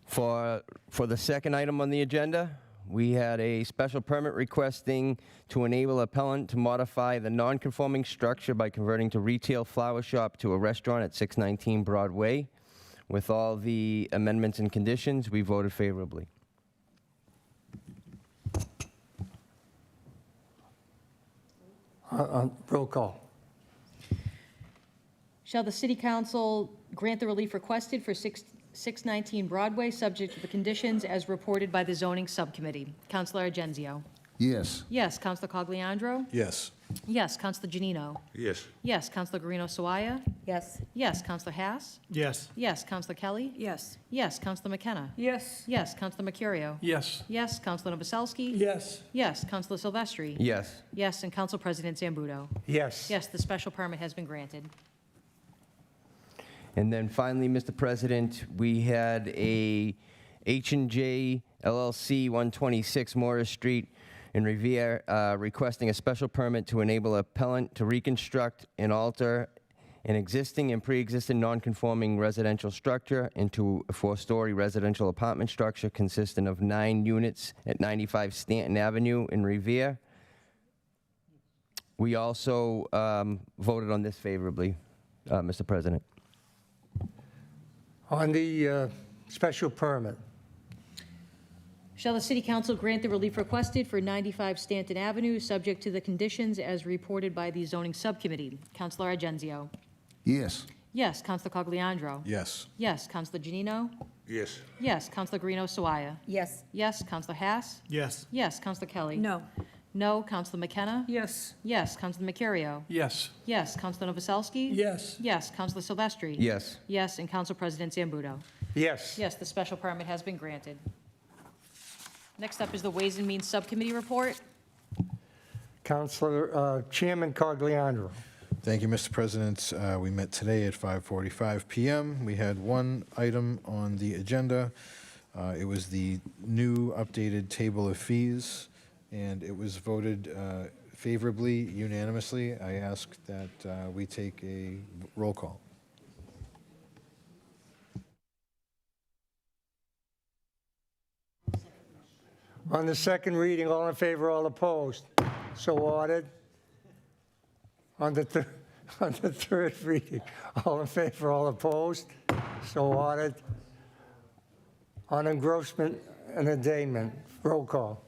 For the second item on the agenda, we had a special permit requesting to enable appellant to modify the non-conforming structure by converting to retail flower shop to a restaurant at 619 Broadway. With all the amendments and conditions, we voted favorably. Roll call. Shall the city council grant the relief requested for 619 Broadway, subject to the conditions as reported by the zoning subcommittee? Counselor Agenzio. Yes. Yes. Counselor Cogliandro. Yes. Yes. Counselor Janino. Yes. Yes. Counselor Guarino Sawaya. Yes. Yes. Counselor Haas. Yes. Yes. Counselor Kelly. Yes. Yes. Counselor McKenna. Yes. Yes. Counselor Mercurio. Yes. Yes. Counselor Novoselsky. Yes. Yes. Counselor Silvestri. Yes. Yes. And Council President Zambudo. Yes. Yes, the special permit has been granted. And then finally, Mr. President, we had a H&J LLC, 126 Morris Street in Revere, requesting a special permit to enable appellant to reconstruct and alter an existing and pre-existing non-conforming residential structure into a 4-story residential apartment structure consisting of 9 units at 95 Stanton Avenue in Revere. We also voted on this favorably, Mr. President. On the special permit. Shall the city council grant the relief requested for 95 Stanton Avenue, subject to the conditions as reported by the zoning subcommittee? Counselor Agenzio. Yes. Yes. Counselor Cogliandro. Yes. Yes. Counselor Janino. Yes. Yes. Counselor Guarino Sawaya. Yes. Yes. Counselor Haas. Yes. Yes. Counselor Kelly. No. No. Counselor McKenna. Yes. Yes. Counselor Mercurio. Yes. Yes. Counselor Novoselsky. Yes. Yes. Counselor Silvestri. Yes. Yes. And Council President Zambudo. Yes. Yes, the special permit has been granted. Next up is the Ways and Means Subcommittee report. Chairman Cogliandro. Thank you, Mr. President. We met today at 5:45 PM. We had one item on the agenda. It was the new updated table of fees, and it was voted favorably unanimously. I ask that we take a roll call. On the second reading, all in favor, all opposed? So ordered. On the third reading, all in favor, all opposed? So ordered. On engrossment and attainment, roll call.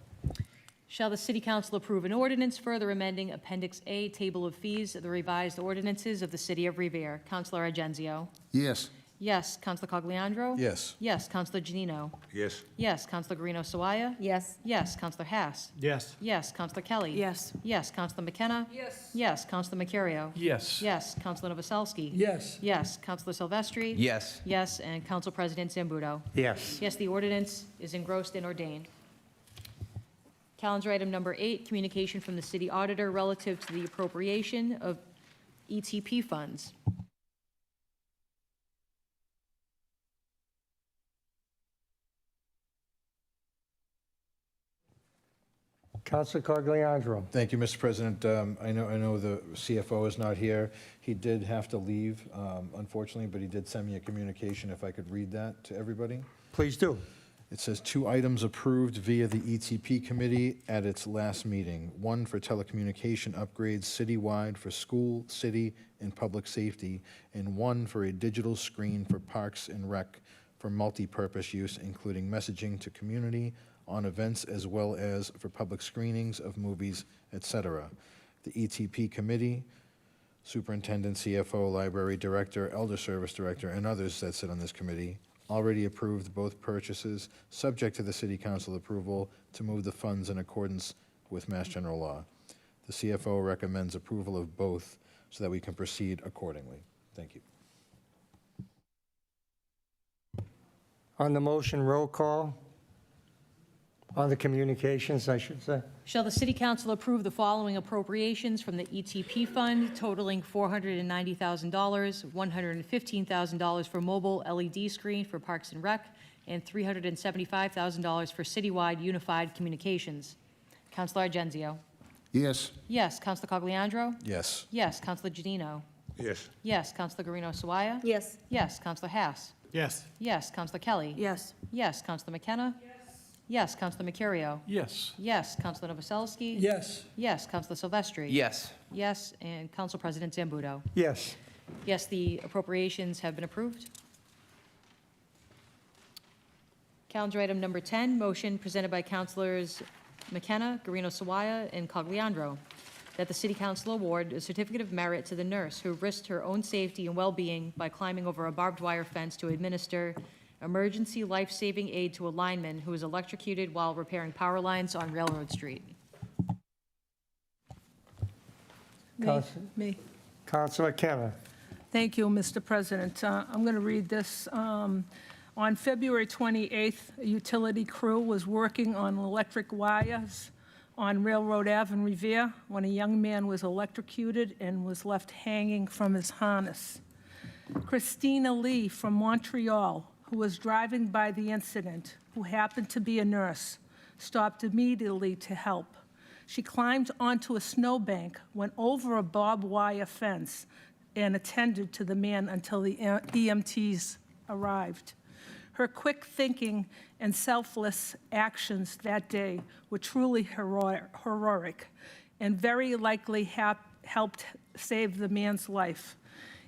Shall the city council approve an ordinance further amending Appendix A, Table of Fees of the revised ordinances of the city of Revere? Counselor Agenzio. Yes. Yes. Counselor Cogliandro. Yes. Yes. Counselor Janino. Yes. Yes. Counselor Guarino Sawaya. Yes. Yes. Counselor Haas. Yes. Yes. Counselor Kelly. Yes. Yes. Counselor McKenna. Yes. Yes. Counselor Mercurio. Yes. Yes. Counselor Novoselsky. Yes. Yes. Counselor Silvestri. Yes. Yes. And Council President Zambudo. Yes. Yes, the ordinance is engrossed and ordained. Calendar item number 8, communication from the city auditor relative to the appropriation of ETP funds. Councilor Cogliandro. Thank you, Mr. President. I know the CFO is not here. He did have to leave, unfortunately, but he did send me a communication, if I could read that to everybody. Please do. It says 2 items approved via the ETP committee at its last meeting. 1 for telecommunication upgrades citywide for school, city, and public safety, and 1 for a digital screen for parks and rec for multi-purpose use, including messaging to community, on events as well as for public screenings of movies, etc. The ETP Committee, Superintendent, CFO, Library Director, Elder Service Director, and others that sit on this committee already approved both purchases, subject to the City Council approval to move the funds in accordance with Mass General Law. The CFO recommends approval of both so that we can proceed accordingly. Thank you. On the motion, roll call. On the communications, I should say. Shall the City Council approve the following appropriations from the ETP Fund totaling $490,000, $115,000 for mobile LED screen for Parks and Rec, and $375,000 for citywide unified communications? Councilor Argenzio. Yes. Yes. Councilor Cogliandro. Yes. Yes. Councilor Janino. Yes. Yes. Councilor Guarino Sawaya. Yes. Yes. Councilor Hass. Yes. Yes. Councilor Kelly. Yes. Yes. Councilor McKenna. Yes. Councilor Mercurio. Yes. Yes. Councilor Novoselsky. Yes. Yes. Councilor Silvestri. Yes. Yes. And Council President Zambudo. Yes. Yes, the appropriations have been approved. Calendar item number 10, motion presented by Councilors McKenna, Guarino Sawaya, and Cogliandro, that the City Council award a certificate of merit to the nurse who risked her own safety and well-being by climbing over a barbed wire fence to administer emergency life-saving aid to a lineman who was electrocuted while repairing power lines on Railroad Street. Me. Councilor Kenna. Thank you, Mr. President. I'm going to read this. On February 28th, a utility crew was working on electric wires on Railroad Ave in Revere when a young man was electrocuted and was left hanging from his harness. Christina Lee from Montreal, who was driving by the incident, who happened to be a nurse, stopped immediately to help. She climbed onto a snowbank, went over a barbed wire fence, and attended to the man until the EMTs arrived. Her quick thinking and selfless actions that day were truly heroic and very likely helped save the man's life.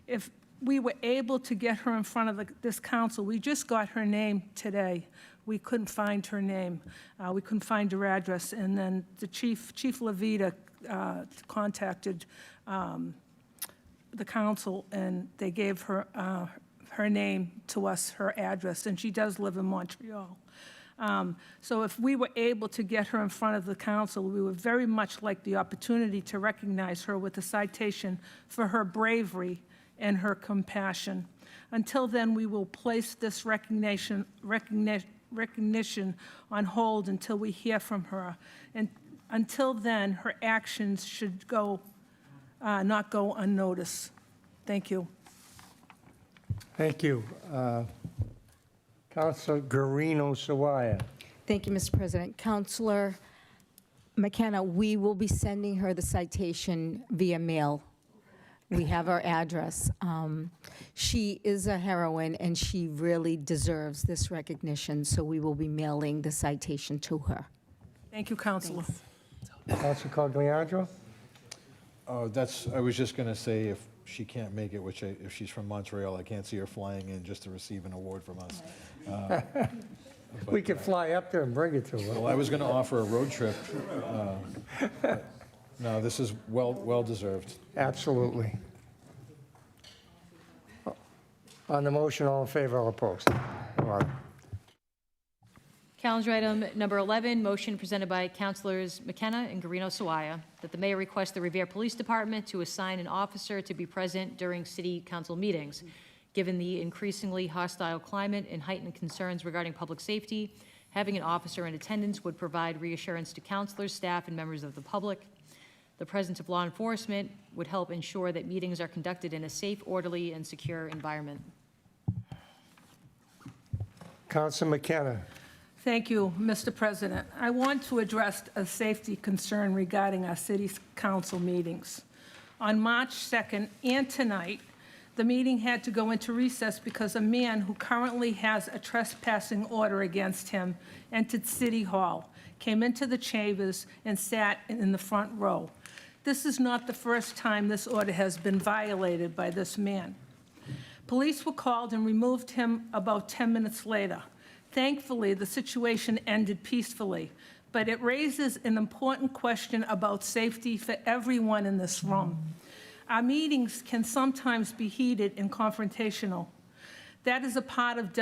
If we were able to get her in front of this council, we just got her name today. We couldn't find her name. We couldn't find her address. And then the Chief Levita contacted the council, and they gave her her name to us, her address, and she does live in Montreal. So if we were able to get her in front of the council, we would very much like the opportunity to recognize her with a citation for her bravery and her compassion. Until then, we will place this recognition on hold until we hear from her. And until then, her actions should not go unnoticed. Thank you. Thank you. Councilor Guarino Sawaya. Thank you, Mr. President. Councilor McKenna, we will be sending her the citation via mail. We have her address. She is a heroine, and she really deserves this recognition, so we will be mailing the citation to her. Thank you, Councilor. Councilor Cogliandro. I was just going to say, if she can't make it, if she's from Montreal, I can't see her flying in just to receive an award from us. We could fly up there and bring it to her. Well, I was going to offer a road trip. But no, this is well-deserved. Absolutely. On the motion, all in favor or opposed? Calendar item number 11, motion presented by Councilors McKenna and Guarino Sawaya, that the mayor request the Revere Police Department to assign an officer to be present during city council meetings. Given the increasingly hostile climate and heightened concerns regarding public safety, having an officer in attendance would provide reassurance to councilors, staff, and members of the public. The presence of law enforcement would help ensure that meetings are conducted in a safe, orderly, and secure environment. Councilor McKenna. Thank you, Mr. President. I want to address a safety concern regarding our city council meetings. On March 2nd and tonight, the meeting had to go into recess because a man who currently has a trespassing order against him entered City Hall, came into the chambers, and sat in the front row. This is not the first time this order has been violated by this man. Police were called and removed him about 10 minutes later. Thankfully, the situation ended peacefully, but it raises an important question about safety for everyone in this room. Our meetings can sometimes be heated and confrontational. That is a part of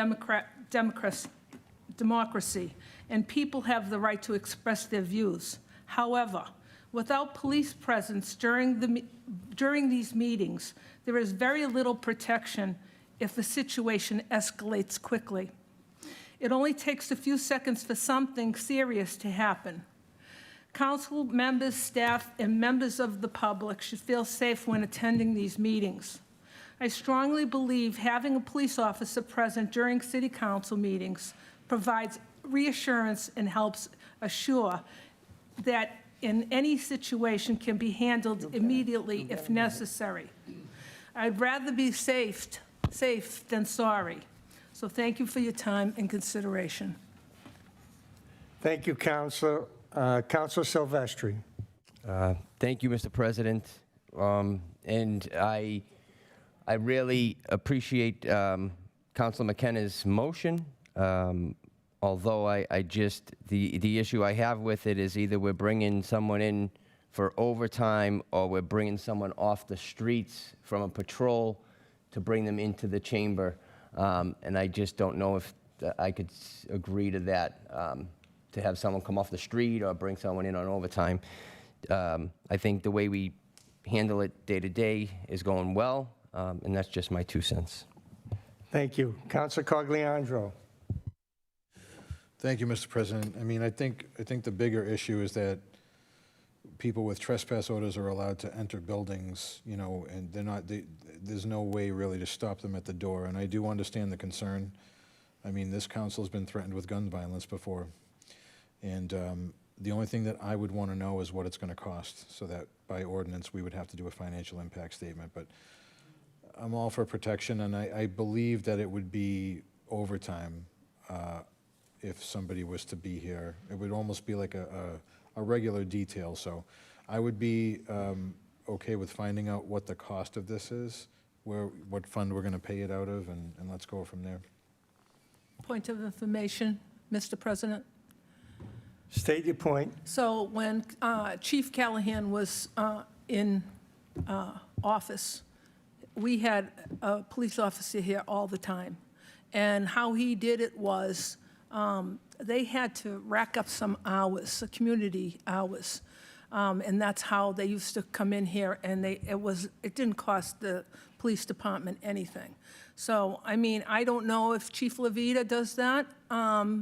democracy, and people have the right to express their views. However, without police presence during these meetings, there is very little protection if the situation escalates quickly. It only takes a few seconds for something serious to happen. Council members, staff, and members of the public should feel safe when attending these meetings. I strongly believe having a police officer present during city council meetings provides reassurance and helps assure that in any situation can be handled immediately if necessary. I'd rather be safe than sorry. So thank you for your time and consideration. Thank you, Counselor. Counselor Silvestri. Thank you, Mr. President. And I really appreciate Councilor McKenna's motion. Although the issue I have with it is either we're bringing someone in for overtime or we're bringing someone off the streets from a patrol to bring them into the chamber. And I just don't know if I could agree to that, to have someone come off the street or bring someone in on overtime. I think the way we handle it day to day is going well, and that's just my 2 cents. Thank you. Counselor Cogliandro. Thank you, Mr. President. I mean, I think the bigger issue is that people with trespass orders are allowed to enter buildings, you know, and there's no way really to stop them at the door. And I do understand the concern. I mean, this council's been threatened with gun violence before. And the only thing that I would want to know is what it's going to cost, so that by ordinance, we would have to do a financial impact statement. But I'm all for protection, and I believe that it would be overtime if somebody was to be here. It would almost be like a regular detail. So I would be okay with finding out what the cost of this is, what fund we're going to pay it out of, and let's go from there. Point of information, Mr. President. State your point. So when Chief Callahan was in office, we had a police officer here all the time. And how he did it was they had to rack up some hours, community hours. And that's how they used to come in here, and it didn't cost the police department anything. So, I mean, I don't know if Chief Levita does that.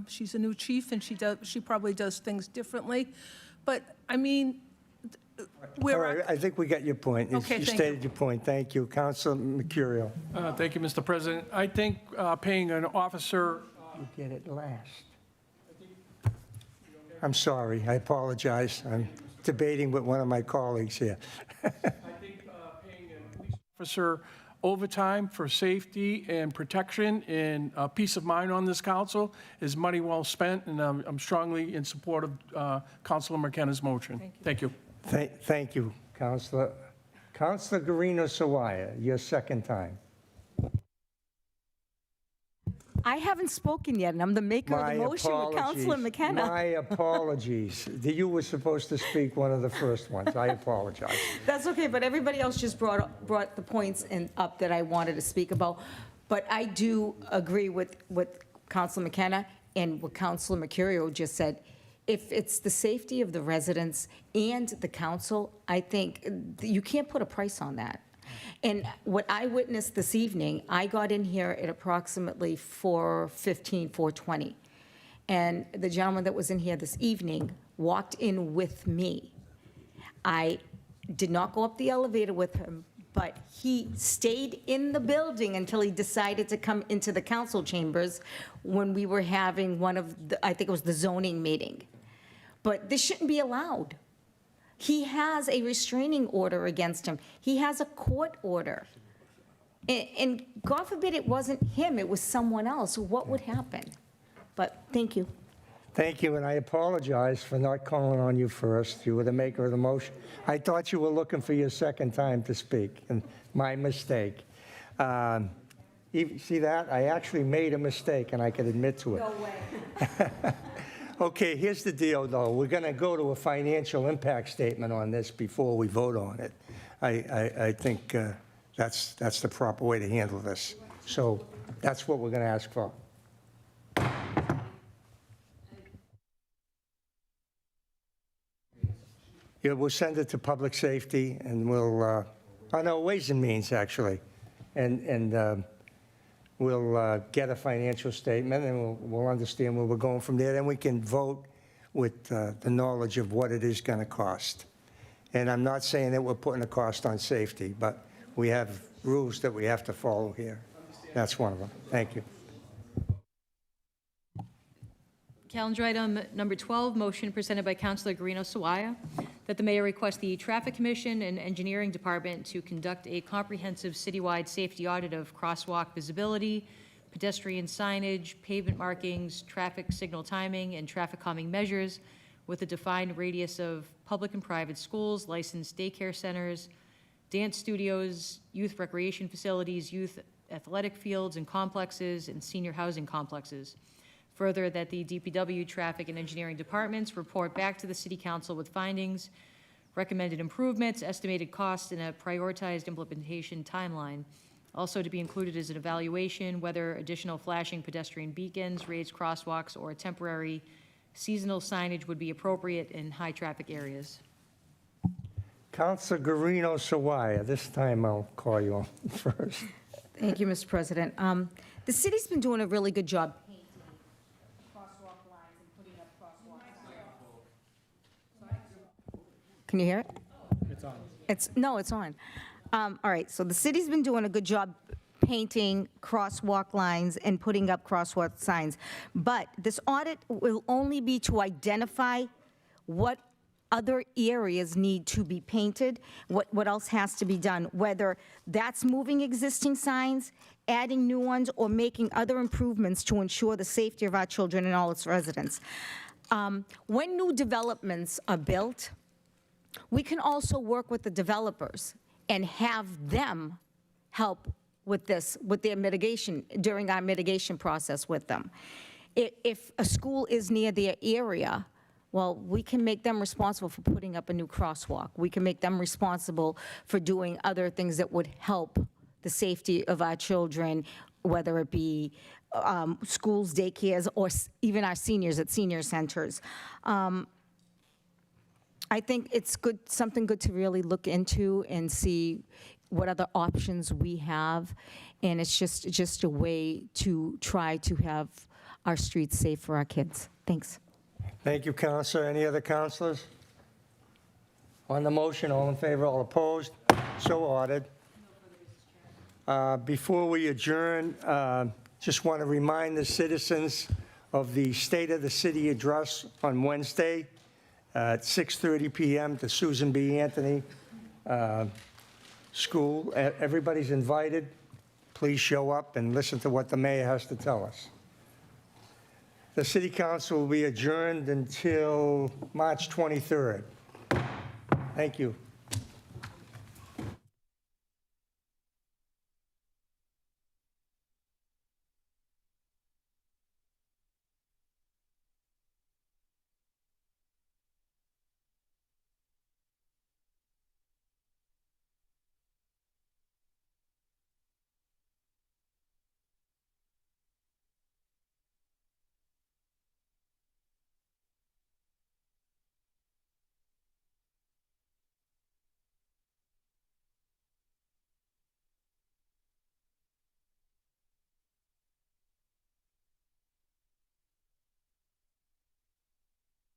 She's a new chief, and she probably does things differently. But, I mean, All right, I think we got your point. Okay, You thank stated your point. Thank you. Counselor Mercurio. Thank you, Mr. President. I think paying an officer... You get it last. I'm sorry. I apologize. I'm debating with one of my colleagues here. I think paying a police officer overtime for safety and protection and peace of mind on this council is money well spent, and I'm strongly in support of Councilor McKenna's motion. Thank you. Thank you, Counselor. Counselor Guarino Sawaya, your second time. I haven't spoken yet, and I'm the maker of the motion with Councilor McKenna. My apologies. You were supposed to speak one of the first ones. I apologize. That's okay, but everybody else just brought the points up that I wanted to speak about. But I do agree with Councilor McKenna and what Councilor Mercurio just said. If it's the safety of the residents and the council, I think you can't put a price on that. And what I witnessed this evening, I got in here at approximately 4:15, 4:20. And the gentleman that was in here this evening walked in with me. I did not go up the elevator with him, but he stayed in the building until he decided to come into the council chambers when we were having one of the, I think it was the zoning meeting. But this shouldn't be allowed. He has a restraining order against him. He has a court order. And God forbid it wasn't him, it was someone else. What would happen? But thank you. Thank you, and I apologize for not calling on you first. You were the maker of the motion. I thought you were looking for your second time to speak, and my mistake. See that? I actually made a mistake, and I can admit to it. No way. Okay, here's the deal, though. We're going to go to a financial impact statement on this before we vote on it. I think that's the proper way to handle this. So that's what we're going to ask for. Yeah, we'll send it to Public Safety, and we'll, no, Ways and Means, actually. And we'll get a financial statement, and we'll understand where we're going from there. Then we can vote with the knowledge of what it is going to cost. And I'm not saying that we're putting a cost on safety, but we have rules that we have to follow here. That's one of them. Thank you. Calendar item number 12, motion presented by Councilor Guarino Sawaya, that the mayor request the Traffic Commission and Engineering Department to conduct a comprehensive citywide safety audit of crosswalk visibility, pedestrian signage, pavement markings, traffic signal timing, and traffic calming measures with a defined radius of public and private schools, licensed daycare centers, dance studios, youth recreation facilities, youth athletic fields and complexes, and senior housing complexes. Further, that the DPW, Traffic, and Engineering Departments report back to the City Council with findings, recommended improvements, estimated costs, and a prioritized implementation timeline. Also to be included is an evaluation whether additional flashing pedestrian beacons, raised crosswalks, or temporary seasonal signage would be appropriate in high-traffic areas. Councilor Guarino Sawaya, this time I'll call you on first. Thank you, Mr. President. The city's been doing a really good job painting crosswalk lines and putting up crosswalk signs. Can you hear it? It's on. It's on. All right, so the city's been doing a good job painting crosswalk lines and putting up crosswalk signs. But this audit will only be to identify what other areas need to be painted, what else has to be done, whether that's moving existing signs, adding new ones, or making other improvements to ensure the safety of our children and all its residents. When new developments are built, we can also work with the developers and have them help with this, with their mitigation, during our mitigation process with them. If a school is near their area, well, we can make them responsible for putting up a new crosswalk. We can make them responsible for doing other things that would help the safety of our children, whether it be schools, daycares, or even our seniors at senior centers. I think it's good, something good to really look into and see what other options we have, and it's just a way to try to have our streets safe for our kids. Thanks. Thank you, Councilor. Any other councilors? On the motion, all in favor, all opposed? So ordered. Before we adjourn, just want to remind the citizens of the State of the City address on Wednesday at 6:30 p.m. to Susan B. Anthony School. Everybody's invited. Please show up and listen to what the mayor has to tell us. The City Council will be adjourned until March 23rd. Thank you.